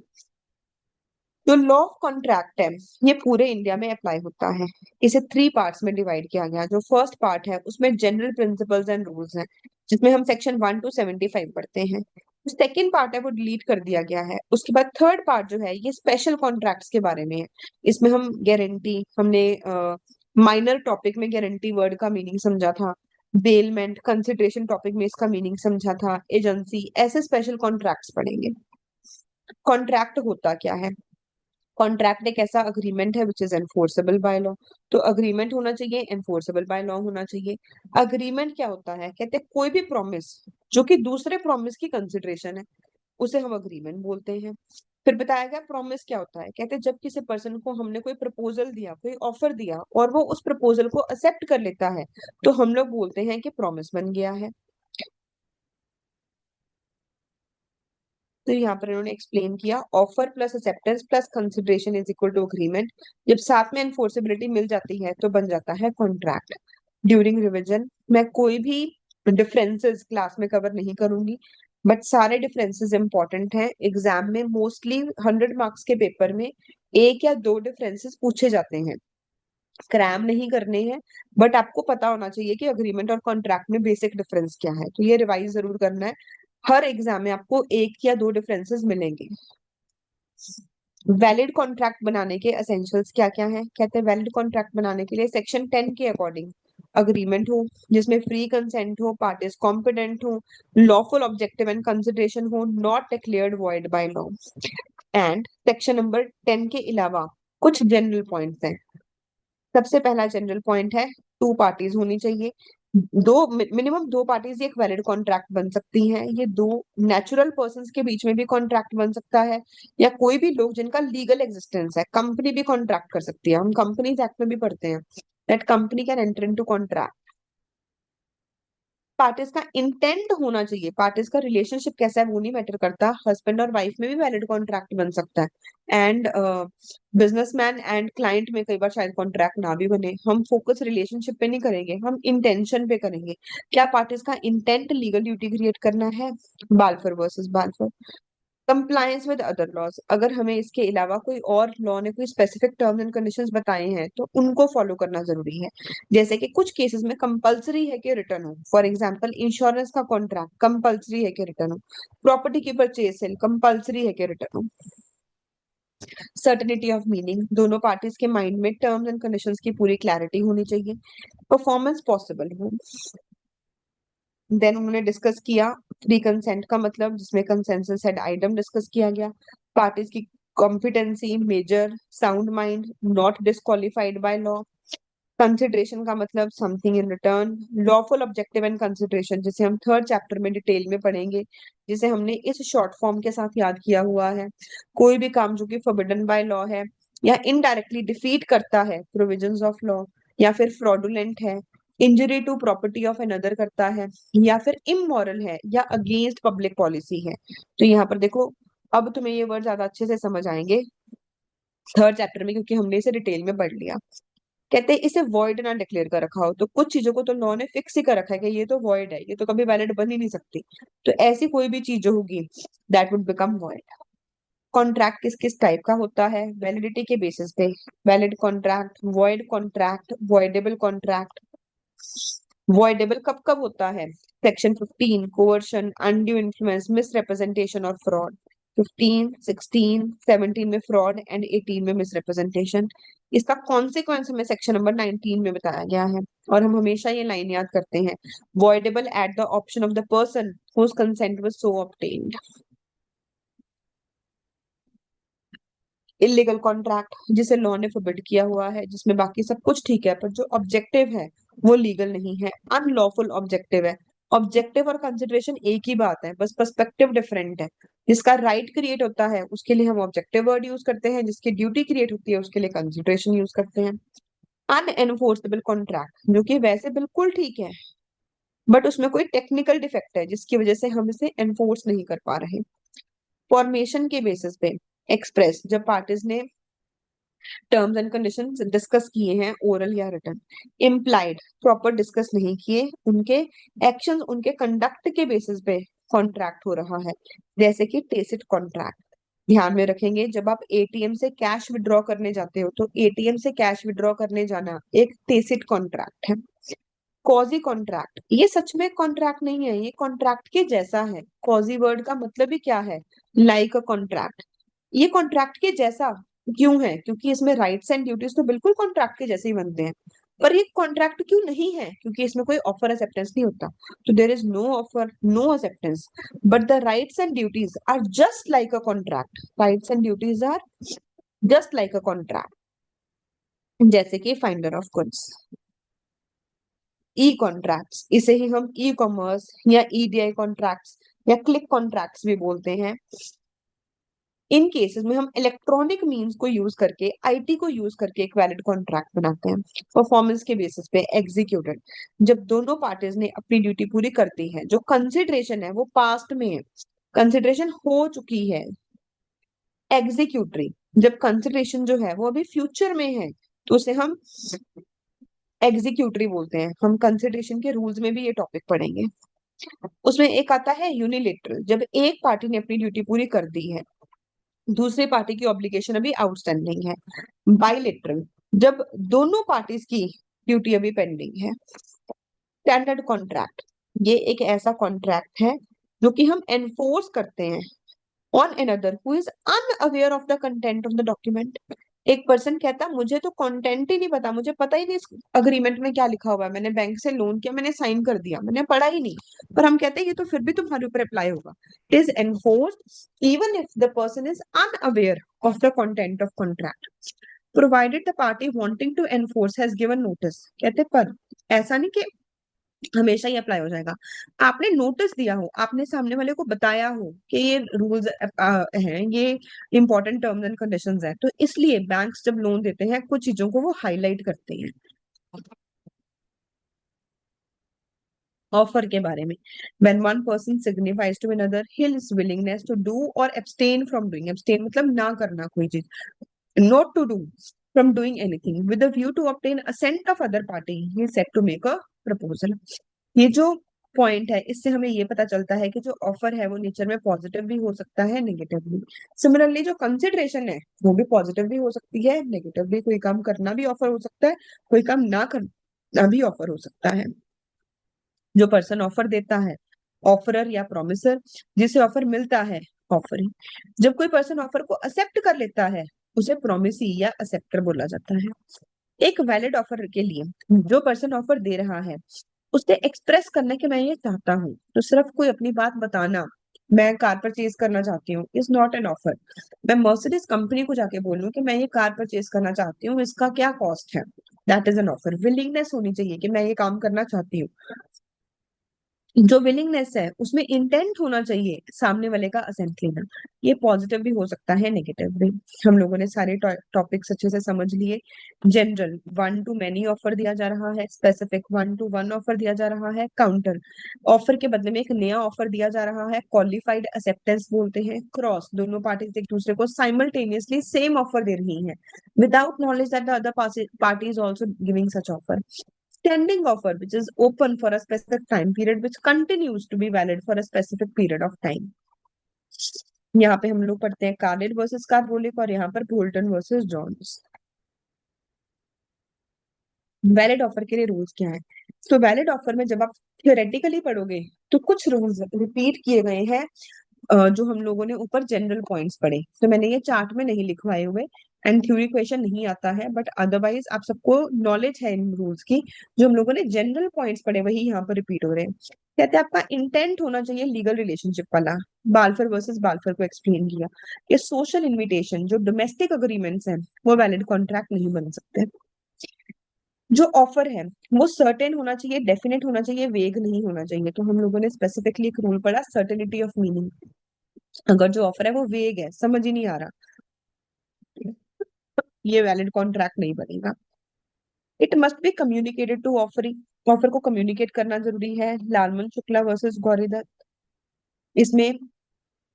जो लॉ ऑफ कॉन्ट्रैक्ट है ये पूरे इंडिया में अप्लाई होता है। इसे 3 पार्ट्स में डिवाइड किया गया। जो फर्स्ट पार्ट है उसमें जनरल प्रिंसिपल्स एंड रूल्स हैं, जिसमें हम सेक्शन 1 to 75 पढ़ते हैं। सेकेंड पार्ट है वो डिलीट कर दिया गया है। उसके बाद थर्ड पार्ट जो है ये स्पेशल कॉन्ट्रैक्ट्स के बारे में है। इसमें हम गारंटी, हमने माइनर टॉपिक में गारंटी वर्ड का मीनिंग समझा था, बेलमेंट कंसिडरेशन टॉपिक में इसका मीनिंग समझा था, एजेंसी, ऐसे स्पेशल कॉन्ट्रैक्ट्स पढ़ेंगे। कॉन्ट्रैक्ट होता क्या है? कॉन्ट्रैक्ट एक ऐसा अग्रीमेंट है which is enforceable by law. तो अग्रीमेंट होना चाहिए, एनफोर्सेबल बाय लॉ होना चाहिए। अग्रीमेंट क्या होता है? कहते हैं कोई भी प्रॉमिस जो कि दूसरे प्रॉमिस की कंसिडरेशन है, उसे हम अग्रीमेंट बोलते हैं। फिर बताया गया प्रॉमिस क्या होता है। कहते हैं जब किसी पर्सन को हमने कोई प्रपोजल दिया, कोई ऑफर दिया, और वो उस प्रपोजल को एक्सेप्ट कर लेता है, तो हम लोग बोलते हैं कि प्रॉमिस बन गया है। तो यहाँ पर इन्होंने एक्सप्लेन किया, offer plus acceptance plus consideration is equal to agreement. जब साथ में एनफोर्सेबिलिटी मिल जाती है तो बन जाता है कॉन्ट्रैक्ट। ड्यूरिंग रिविजन मैं कोई भी डिफरेंसेस क्लास में कवर नहीं करूंगी, बट सारे डिफरेंसेस इंपॉर्टेंट हैं। एग्जाम में मोस्टली 100 मार्क्स के पेपर में एक या दो डिफरेंसेस पूछे जाते हैं, क्रैम नहीं करने हैं। बट आपको पता होना चाहिए कि अग्रीमेंट और कॉन्ट्रैक्ट में बेसिक डिफरेंस क्या है, तो ये रिवाइज जरूर करना है। हर एग्जाम में आपको एक या दो डिफरेंसेस मिलेंगे। वैलिड कॉन्ट्रैक्ट बनाने के एसेंशियल्स क्या क्या हैं? कहते हैं वैलिड कॉन्ट्रैक्ट बनाने के लिए सेक्शन 10 के अकॉर्डिंग अग्रीमेंट हो जिसमें फ्री कंसेंट हो, पार्टीज कॉम्पिटेंट हो, लॉफुल ऑब्जेक्टिव एंड कंसिडरेशन हो, not declared void by law. And section number 10 के अलावा कुछ जनरल पॉइंट्स हैं। सबसे पहला जनरल पॉइंट है, टू पार्टीज होनी चाहिए। दो, मिनिमम दो पार्टीज एक वैलिड कॉन्ट्रैक्ट बन सकती हैं। ये दो नेचुरल पर्सन्स के बीच में भी कॉन्ट्रैक्ट बन सकता है, या कोई भी लोग जिनका लीगल एग्जिस्टेंस है। कंपनी भी कॉन्ट्रैक्ट कर सकती है, हम कंपनीज एक्ट में भी पढ़ते हैं that company can enter into contract. Parties का इंटेंट होना चाहिए, पार्टीज का रिलेशनशिप कैसा है वो नहीं मैटर करता, हस्बैंड और वाइफ में भी वैलिड कॉन्ट्रैक्ट बन सकता है। एंड बिजनेसमैन एंड क्लाइंट में कई बार शायद कॉन्ट्रैक्ट ना भी बने। हम फोकस रिलेशनशिप पे नहीं करेंगे, हम इंटेंशन पे करेंगे। क्या पार्टीज का इंटेंट लीगल ड्यूटी क्रिएट करना है? Balfour versus Balfour. Compliance with other laws, अगर हमें इसके अलावा कोई और लॉ ने कोई स्पेसिफिक टर्म्स एंड कंडीशंस बताए हैं तो उनको फॉलो करना जरूरी है। जैसे कि कुछ केसेस में कंपलसरी है कि रिटर्न हो, फॉर एग्जांपल इंश्योरेंस का कॉन्ट्रैक्ट कंपलसरी है कि रिटर्न हो, प्रॉपर्टी की परचेज सेल कंपलसरी है कि रिटर्न हो। सर्टेनिटी ऑफ मीनिंग, दोनों पार्टीज के माइंड में टर्म्स एंड कंडीशंस की पूरी क्लैरिटी होनी चाहिए। परफॉर्मेंस पॉसिबल हो। देन उन्होंने डिस्कस किया फ्री कंसेंट का मतलब, जिसमें कंसेंसस हेड आइटम डिस्कस किया गया। पार्टीज की competency, major, sound mind, not disqualified by law. Consideration का मतलब something in return. Lawful objective and consideration, जिसे हम थर्ड चैप्टर में डिटेल में पढ़ेंगे, जिसे हमने इस शॉर्ट फॉर्म के साथ याद किया हुआ है। कोई भी काम जो कि फॉरबिडन बाय लॉ है, या इनडायरेक्टली डिफीट करता है प्रोविजंस ऑफ लॉ, या फिर फ्रॉडुलेंट है, injury to property of another करता है, या फिर इमोरल है, या अगेंस्ट पब्लिक पॉलिसी है। तो यहाँ पर देखो, अब तुम्हें ये वर्ड ज्यादा अच्छे से समझ आएंगे थर्ड चैप्टर में, क्योंकि हमने इसे डिटेल में पढ़ लिया। कहते हैं इसे वॉइड ना डिक्लेयर कर रखा हो, तो कुछ चीजों को तो लॉ ने फिक्स ही कर रखा है कि ये तो वॉइड है, ये तो कभी वैलिड बन ही नहीं सकती। तो ऐसी कोई भी चीज जो होगी, that would become void. Contract किस किस टाइप का होता है वैलिडिटी के बेसिस पे? Valid contract, void contract, voidable contract. Voidable कब कब होता है? सेक्शन 15, कोवर्शन, अनड्यू इन्फ्लुएंस, मिसरिप्रेजेंटेशन और फ्रॉड। 15, 16, 17 में फ्रॉड एंड 18 में मिसरिप्रेजेंटेशन। इसका कॉन्सिक्वेंस हमें सेक्शन नंबर 19 में बताया गया है, और हम हमेशा ये लाइन याद करते हैं, voidable at the option of the person whose consent was so obtained. Illegal contract, जिसे लॉ ने फोरबिड किया हुआ है, जिसमें बाकी सब कुछ ठीक है पर जो ऑब्जेक्टिव है वो लीगल नहीं है, अनलॉफुल ऑब्जेक्टिव है। ऑब्जेक्टिव और कंसिडरेशन एक ही बात है, बस पर्सपेक्टिव डिफरेंट है। जिसका राइट क्रिएट होता है उसके लिए हम ऑब्जेक्टिव वर्ड यूज करते हैं, जिसकी ड्यूटी क्रिएट होती है उसके लिए कंसिडरेशन यूज करते हैं। अनएनफोर्सेबल कॉन्ट्रैक्ट, जो कि वैसे बिल्कुल ठीक है बट उसमें कोई टेक्निकल डिफेक्ट है जिसकी वजह से हम इसे एनफोर्स नहीं कर पा रहे। फॉर्मेशन के बेसिस पे एक्सप्रेस, जब पार्टीज ने टर्म्स एंड कंडीशंस डिस्कस किए हैं ओरल या रिटन। इम्प्लाइड, प्रॉपर डिस्कस नहीं किए, उनके एक्शंस, उनके कंडक्ट के बेसिस पे कॉन्ट्रैक्ट हो रहा है, जैसे कि टेसिट कॉन्ट्रैक्ट। ध्यान में रखेंगे, जब आप एटीएम से कैश विड्रॉ करने जाते हो तो एटीएम से कैश विड्रॉ करने जाना एक टेसिट कॉन्ट्रैक्ट है। कॉजी कॉन्ट्रैक्ट, ये सच में कॉन्ट्रैक्ट नहीं है, ये कॉन्ट्रैक्ट के जैसा है। कॉजी वर्ड का मतलब ही क्या है? Like a contract. ये कॉन्ट्रैक्ट के जैसा क्यों है? क्योंकि इसमें राइट्स एंड ड्यूटीज तो बिल्कुल कॉन्ट्रैक्ट के जैसे ही बनते हैं, पर ये कॉन्ट्रैक्ट क्यों नहीं है? क्योंकि इसमें कोई ऑफर एक्सेप्टेंस नहीं होता। तो there is no offer, no acceptance, but the rights and duties are just like a contract. Rights and duties are just like a contract, जैसे कि finder of goods. E contracts, इसे ही हम E commerce या EDI contracts या click contracts भी बोलते हैं। इन केसेस में हम इलेक्ट्रॉनिक मींस को यूज करके, आईटी को यूज करके एक वैलिड कॉन्ट्रैक्ट बनाते हैं। परफॉर्मेंस के बेसिस पे एग्जीक्यूटेड, जब दोनों पार्टीज ने अपनी ड्यूटी पूरी कर दी है। जो कंसिडरेशन है वो पास्ट में है, कंसिडरेशन हो चुकी है। एग्जीक्यूटरी, जब कंसिडरेशन जो है वो अभी फ्यूचर में है, तो उसे हम एग्जीक्यूटरी बोलते हैं। हम कंसिडरेशन के रूल्स में भी ये टॉपिक पढ़ेंगे। उसमें एक आता है यूनिलेटरल, जब एक पार्टी ने अपनी ड्यूटी पूरी कर दी है, दूसरी पार्टी की ऑब्लिगेशन अभी आउटस्टैंडिंग है। बाइलेटरल, जब दोनों पार्टीज की ड्यूटी अभी पेंडिंग है। स्टैंडर्ड कॉन्ट्रैक्ट, ये एक ऐसा कॉन्ट्रैक्ट है जो कि हम एनफोर्स करते हैं on another who is unaware of the content of the document. एक पर्सन कहता मुझे तो कंटेंट ही नहीं पता, मुझे पता ही नहीं इस अग्रीमेंट में क्या लिखा हुआ है, मैंने बैंक से लोन किया, मैंने साइन कर दिया, मैंने पढ़ा ही नहीं, पर हम कहते हैं ये तो फिर भी तुम्हारे ऊपर अप्लाई होगा। It is enforced even if the person is unaware of the content of contract, provided the party wanting to enforce has given notice. कहते पर ऐसा नहीं कि हमेशा ही अप्लाई हो जाएगा। आपने नोटिस दिया हो, आपने सामने वाले को बताया हो कि ये रूल्स हैं, ये इंपॉर्टेंट टर्म्स एंड कंडीशंस हैं, तो इसलिए बैंक्स जब लोन देते हैं कुछ चीजों को वो हाईलाइट करते हैं। ऑफर के बारे में, when one person signifies to another his willingness to do or abstain from doing, abstain मतलब ना करना कोई चीज, not to do, from doing anything with a view to obtain assent of other party, he is said to make a proposal। ये जो point है इससे हमें ये पता चलता है कि जो ऑफर है वो नेचर में पॉजिटिव भी हो सकता है, नेगेटिव भी। सिमिलरली जो कंसिडरेशन है वो भी पॉजिटिव भी हो सकती है, नेगेटिव भी। कोई काम करना भी ऑफर हो सकता है, कोई काम ना करना भी ऑफर हो सकता है। जो पर्सन ऑफर देता है, ऑफरर या प्रोमिसर, जिसे ऑफर मिलता है, ऑफरिंग। जब कोई पर्सन ऑफर को एक्सेप्ट कर लेता है, उसे प्रोमिसी या एक्सेप्टर बोला जाता है। एक वैलिड ऑफर के लिए जो पर्सन ऑफर दे रहा है उसे एक्सप्रेस करना कि मैं ये चाहता हूँ, तो सिर्फ कोई अपनी बात बताना, मैं कार परचेज करना चाहती हूँ, इज नॉट एन ऑफर। मैं मर्सिडीज कंपनी को जाके बोलूँ कि मैं ये कार परचेज करना चाहती हूँ, इसका क्या कॉस्ट है, that is an offer. Willingness होनी चाहिए कि मैं ये काम करना चाहती हूँ। जो विलिंगनेस है उसमें इंटेंट होना चाहिए सामने वाले का असेंट लेना। ये पॉजिटिव भी हो सकता है, नेगेटिव भी। हम लोगों ने सारे टॉपिक्स अच्छे से समझ लिए। General, one two many offer दिया जा रहा है। Specific, one two one offer दिया जा रहा है। काउंटर, ऑफर के बदले में एक नया ऑफर दिया जा रहा है। क्वालिफाइड एक्सेप्टेंस बोलते हैं। क्रॉस, दोनों पार्टीज एक दूसरे को साइमल्टेनियसली सेम ऑफर दे रही हैं without knowledge that the other party is also giving such offer. Standing offer, which is open for a specific time period, which continues to be valid for a specific period of time. यहाँ पे हम लोग पढ़ते हैं कार्नेट versus carbolic, और यहाँ पर Bolton versus Johns. Valid offer के लिए रूल्स क्या है? तो वैलिड ऑफर में जब आप थियोरेटिकली पढ़ोगे तो कुछ रूल्स रिपीट किए गए हैं, जो हम लोगों ने ऊपर जनरल पॉइंट्स पढ़े, तो मैंने ये चार्ट में नहीं लिखवाए हुए। एंड थ्योरी क्वेश्चन नहीं आता है, बट अदरवाइज आप सबको नॉलेज है इन रूल्स की। जो हम लोगों ने जनरल पॉइंट्स पढ़े वही यहाँ पर रिपीट हो रहे हैं। कहते हैं आपका इंटेंट होना चाहिए लीगल रिलेशनशिप वाला। बाल्फर वर्सेस बाल्फर को एक्सप्लेन किया। ये सोशल इन्विटेशन, जो डोमेस्टिक अग्रीमेंट्स हैं, वो वैलिड कॉन्ट्रैक्ट नहीं बन सकते। जो ऑफर है वो सर्टेन होना चाहिए, डेफिनेट होना चाहिए, वेग नहीं होना चाहिए। तो हम लोगों ने स्पेसिफिकली एक रूल पढ़ा, सर्टेनिटी ऑफ मीनिंग। अगर जो ऑफर है वो वेग है, समझ ही नहीं आ रहा, ये वैलिड कॉन्ट्रैक्ट नहीं बनेगा। It must be communicated to offering, offer को कम्युनिकेट करना जरूरी है। लालमन शुक्ला वर्सेस गौरीदत्त, इसमें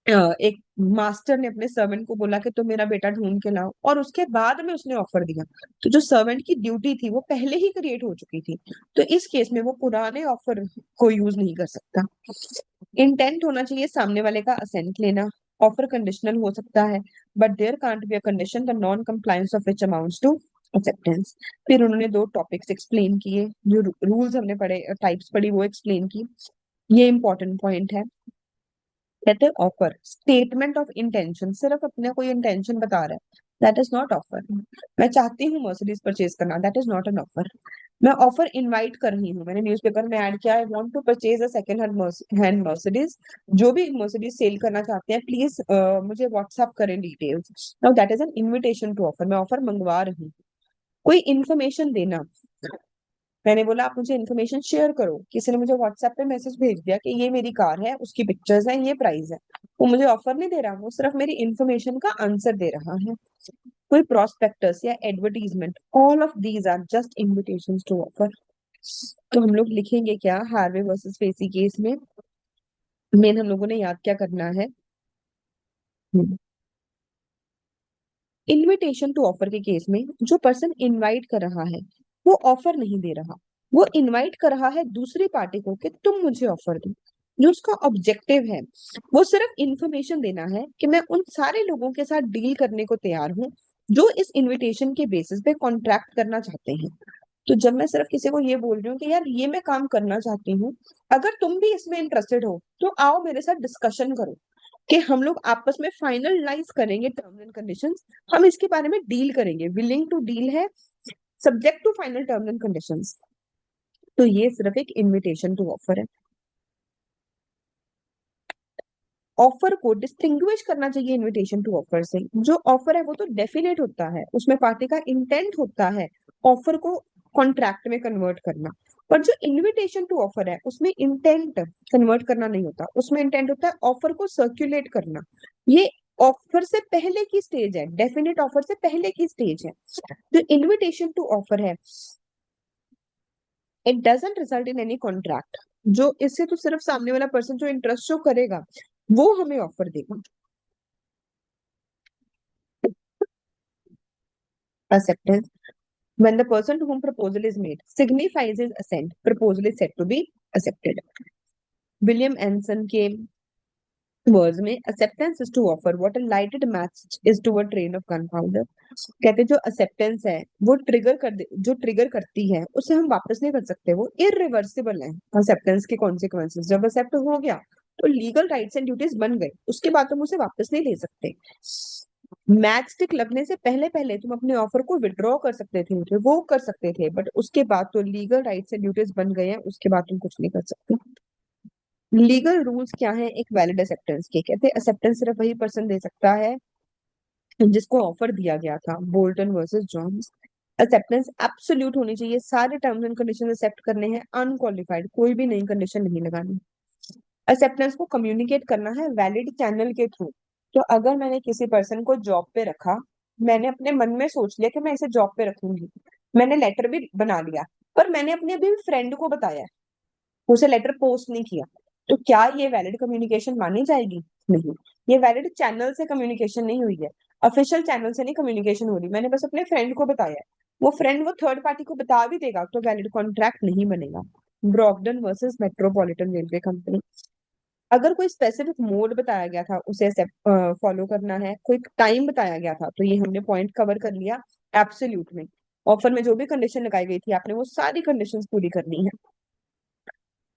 एक मास्टर ने अपने सर्वेंट को बोला कि तुम मेरा बेटा ढूंढ के लाओ, और उसके बाद में उसने ऑफर दिया। तो जो सर्वेंट की ड्यूटी थी वो पहले ही क्रिएट हो चुकी थी, तो इस केस में वो पुराने ऑफर को यूज नहीं कर सकता। इंटेंट होना चाहिए सामने वाले का असेंट लेना। ऑफर कंडीशनल हो सकता है, but there can't be a condition the non compliance of which amounts to acceptance. फिर उन्होंने दो टॉपिक्स एक्सप्लेन किए, जो रूल्स हमने पढ़े, टाइप्स पढ़ी, वो एक्सप्लेन की। ये इंपॉर्टेंट पॉइंट है। कहते हैं ऑफर स्टेटमेंट ऑफ इंटेंशन, सिर्फ अपने कोई इंटेंशन बता रहा है, दैट इज नॉट ऑफर। मैं चाहती हूँ मर्सिडीज परचेज करना, that is not an offer. मैं ऑफर इनवाइट कर रही हूँ, मैंने न्यूज़पेपर में ऐड किया, I want to purchase a second hand Mercedes. जो भी मर्सिडीज सेल करना चाहते हैं प्लीज मुझे व्हाट्सएप करें details. Now that is an invitation to offer, मैं ऑफर मंगवा रही हूँ। कोई इन्फॉर्मेशन देना, मैंने बोला आप मुझे इन्फॉर्मेशन शेयर करो, किसी ने मुझे व्हाट्सएप पे मैसेज भेज दिया कि ये मेरी कार है, उसकी पिक्चर्स हैं, ये प्राइस है, वो मुझे ऑफर नहीं दे रहा, वो सिर्फ मेरी इन्फॉर्मेशन का आंसर दे रहा है। कोई प्रोस्पेक्टस या advertisement, all of these are just invitations to offer. तो हम लोग लिखेंगे क्या हार्वे वर्सेस फेसी केस में? मेन हम लोगों ने याद क्या करना है, इनविटेशन टू ऑफर के केस में जो पर्सन इनवाइट कर रहा है वो ऑफर नहीं दे रहा, वो इनवाइट कर रहा है दूसरी पार्टी को कि तुम मुझे ऑफर दो। जो उसका ऑब्जेक्टिव है वो सिर्फ इंफॉर्मेशन देना है कि मैं उन सारे लोगों के साथ डील करने को तैयार हूँ जो इस इनविटेशन के बेसिस पे कॉन्ट्रैक्ट करना चाहते हैं। तो जब मैं सिर्फ किसी को ये बोल रही हूँ कि यार ये मैं काम करना चाहती हूँ, अगर तुम भी इसमें इंटरेस्टेड हो तो आओ मेरे साथ डिस्कशन करो, कि हम लोग आपस में फाइनलाइज करेंगे टर्म्स एंड कंडीशंस, हम इसके बारे में डील करेंगे, विलिंग टू डील है, subject to final terms and conditions. तो ये सिर्फ एक इनविटेशन टू ऑफर है। ऑफर को डिस्टिंग्विश करना चाहिए इनविटेशन टू ऑफर से। जो ऑफर है वो तो डेफिनेट होता है, उसमें पार्टी का इंटेंट होता है ऑफर को कॉन्ट्रैक्ट में कन्वर्ट करना। पर जो इनविटेशन टू ऑफर है उसमें इंटेंट कन्वर्ट करना नहीं होता, उसमें इंटेंट होता है ऑफर को सर्कुलेट करना। ये ऑफर से पहले की स्टेज है, डेफिनेट ऑफर से पहले की स्टेज है। जो इनविटेशन टू ऑफर है it doesn't result in any contract. जो इससे तो सिर्फ सामने वाला पर्सन जो इंटरेस्ट शो करेगा वो हमें ऑफर देगा। Acceptance, when the person to whom proposal is made signifies his assent, proposal is said to be accepted. William Anson के वर्ड्स में acceptance is to offer what a lighted match is to a train of gunpowder। कहते जो acceptance है वो जो trigger करती है उसे हम वापस नहीं कर सकते, वो इरिवर्सिबल है। acceptance के कॉन्सिक्वेंसेस, जब एक्सेप्ट हो गया तो लीगल राइट्स एंड ड्यूटीज बन गए, उसके बाद हम उसे वापस नहीं ले सकते। मैच स्टिक लगने से पहले पहले तुम अपने ऑफर को विड्रॉ कर सकते थे, रिवोक कर सकते थे, बट उसके बाद तो लीगल राइट्स एंड ड्यूटीज बन गए हैं, उसके बाद तुम कुछ नहीं कर सकते। लीगल रूल्स क्या है एक वैलिड एक्सेप्टेंस के? कहते हैं एक्सेप्टेंस सिर्फ वही पर्सन दे सकता है जिसको ऑफर दिया गया था। Bolton versus Johns. Acceptance absolute होनी चाहिए, सारे टर्म्स एंड कंडीशन एक्सेप्ट करने हैं, अनक्वालिफाइड, कोई भी नई कंडीशन नहीं लगानी। एक्सेप्टेंस को कम्युनिकेट करना है वैलिड चैनल के थ्रू। तो अगर मैंने किसी पर्सन को जॉब पे रखा, मैंने अपने मन में सोच लिया कि मैं इसे जॉब पे रखूंगी, मैंने लेटर भी बना लिया, पर मैंने अपने अभी फ्रेंड को बताया, उसे लेटर पोस्ट नहीं किया, तो क्या ये वैलिड कम्युनिकेशन मानी जाएगी? नहीं। ये वैलिड चैनल से कम्युनिकेशन नहीं हुई है, ऑफिशियल चैनल से नहीं कम्युनिकेशन हो रही, मैंने बस अपने फ्रेंड को बताया है। वो फ्रेंड वो थर्ड पार्टी को बता भी देगा तो वैलिड कॉन्ट्रैक्ट नहीं बनेगा। ब्रॉकडन वर्सेस मेट्रोपॉलिटन रेलवे कंपनी। अगर कोई स्पेसिफिक मोड बताया गया था उसे फॉलो करना है, कोई टाइम बताया गया था, तो ये हमने पॉइंट कवर कर लिया। एब्सोल्यूट में ऑफर में जो भी कंडीशन लगाई गई थी आपने वो सारी कंडीशंस पूरी करनी है।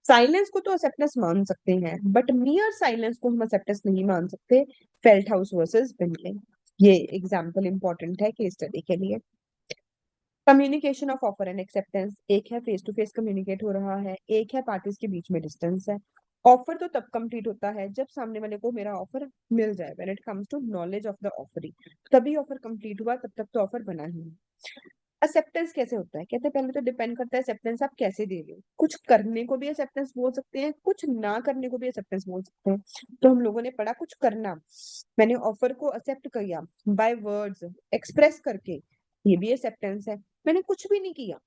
साइलेंस को तो एक्सेप्टेंस मान सकते हैं, बट मियर साइलेंस को हम एक्सेप्टेंस नहीं मान सकते। फेल्ट हाउस वर्सेस बिनले, ये एग्जांपल इंपॉर्टेंट है केस स्टडी के लिए। Communication of offer and acceptance, एक है फेस टू फेस कम्युनिकेट हो रहा है, एक है पार्टीज के बीच में डिस्टेंस है। ऑफर तो तब कंप्लीट होता है जब सामने वाले को मेरा ऑफर मिल जाए, when it comes to knowledge of the offering, तभी ऑफर कंप्लीट हुआ, तब तक तो ऑफर बना ही है। एक्सेप्टेंस कैसे होता है? कहते हैं पहले तो डिपेंड करता है एक्सेप्टेंस आप कैसे दे रहे हो। कुछ करने को भी एक्सेप्टेंस बोल सकते हैं, कुछ ना करने को भी एक्सेप्टेंस बोल सकते हैं। तो हम लोगों ने पढ़ा कुछ करना, मैंने ऑफर को एक्सेप्ट किया बाय वर्ड्स, एक्सप्रेस करके, ये भी एक्सेप्टेंस है। मैंने कुछ भी नहीं किया,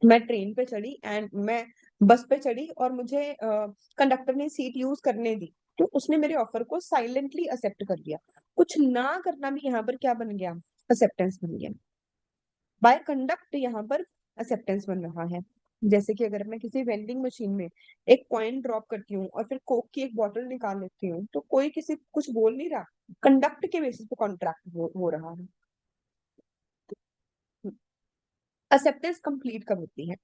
मैं ट्रेन पे चढ़ी एंड मैं बस पे चढ़ी और मुझे कंडक्टर ने सीट यूज करने दी, तो उसने मेरे ऑफर को साइलेंटली एक्सेप्ट कर लिया। कुछ ना करना भी यहाँ पर क्या बन गया? एक्सेप्टेंस बन गया। बाय कंडक्ट यहाँ पर एक्सेप्टेंस बन रहा है। जैसे कि अगर मैं किसी वेंडिंग मशीन में एक कॉइन ड्रॉप करती हूँ और फिर कोक की एक बोतल निकाल लेती हूँ, तो कोई किसी कुछ बोल नहीं रहा, कंडक्ट के बेसिस पे कॉन्ट्रैक्ट हो रहा है। एक्सेप्टेंस कंप्लीट कब होती है?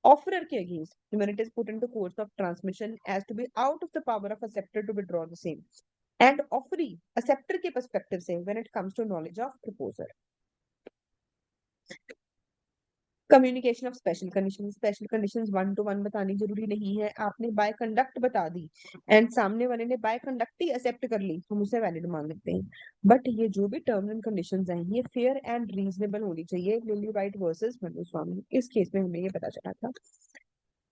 Offerer के against when it is put into course of transmission as to be out of the power of acceptor to withdraw the same, and offeree acceptor के perspective से when it comes to knowledge of proposer। Communication of special condition, special conditions one two one बतानी जरूरी नहीं है, आपने by conduct बता दी and सामने वाले ने बाय कंडक्ट ही एक्सेप्ट कर ली, हम उसे वैलिड मान लेते हैं। बट ये जो भी टर्म्स एंड कंडीशंस हैं ये फेयर एंड रीजनेबल होनी चाहिए। लिली वाइट वर्सेस मनु स्वामी, इस केस में हमें ये पता चला था।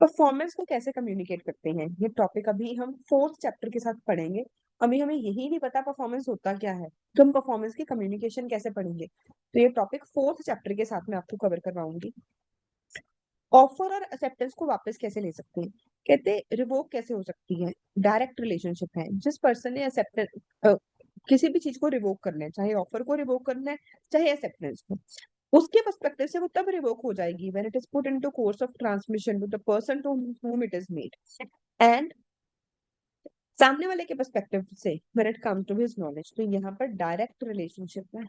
परफॉर्मेंस को कैसे कम्युनिकेट करते हैं, ये टॉपिक अभी हम फोर्थ चैप्टर के साथ पढ़ेंगे। अभी हमें यही नहीं पता परफॉर्मेंस होता क्या है, तो हम परफॉर्मेंस की कम्युनिकेशन कैसे पढ़ेंगे, तो ये टॉपिक फोर्थ चैप्टर के साथ मैं आपको कवर करवाऊंगी। ऑफर और एक्सेप्टेंस को वापस कैसे ले सकते हैं? कहते रिवोक कैसे हो सकती है? डायरेक्ट रिलेशनशिप है, जिस पर्सन ने एक्सेप्टेंस किसी भी चीज को रिवोक करना है, चाहे ऑफर को रिवोक करना है चाहे एक्सेप्टेंस को, उसके पर्सपेक्टिव से वो तब रिवोक हो जाएगी when it is put into course of transmission to the person to whom it is made, and सामने वाले के पर्सपेक्टिव से when it comes to his knowledge. तो यहाँ पर डायरेक्ट रिलेशनशिप है।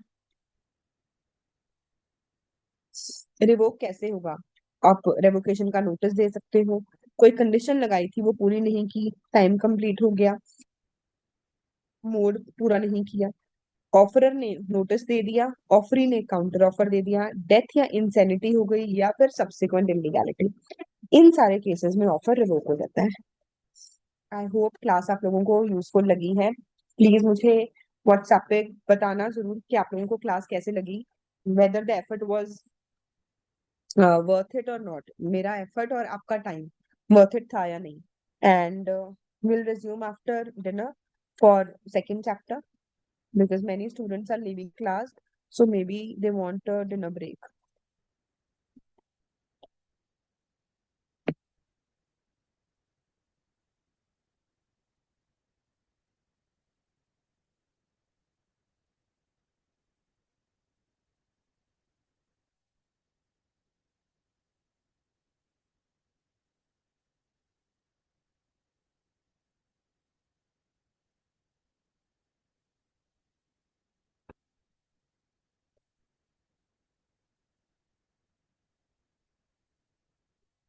रिवोक कैसे होगा? आप रेवोकेशन का नोटिस दे सकते हो, कोई कंडीशन लगाई थी वो पूरी नहीं की, टाइम कंप्लीट हो गया, मोड पूरा नहीं किया, ऑफरर ने नोटिस दे दिया, ऑफरी ने काउंटर ऑफर दे दिया, डेथ या इंसेनिटी हो गई, या फिर सब्सिक्वेंट इलीगैलिटी, इन सारे केसेस में ऑफर रिवोक हो जाता है। आई होप क्लास आप लोगों को यूजफुल लगी है। प्लीज मुझे व्हाट्सएप पे बताना जरूर कि आप लोगों को क्लास कैसे लगी, whether the effort was worth it और नॉट, मेरा एफर्ट और आपका टाइम वर्थ इट था या नहीं। And will resume after dinner for second chapter because many students are leaving class, so maybe they want a dinner break.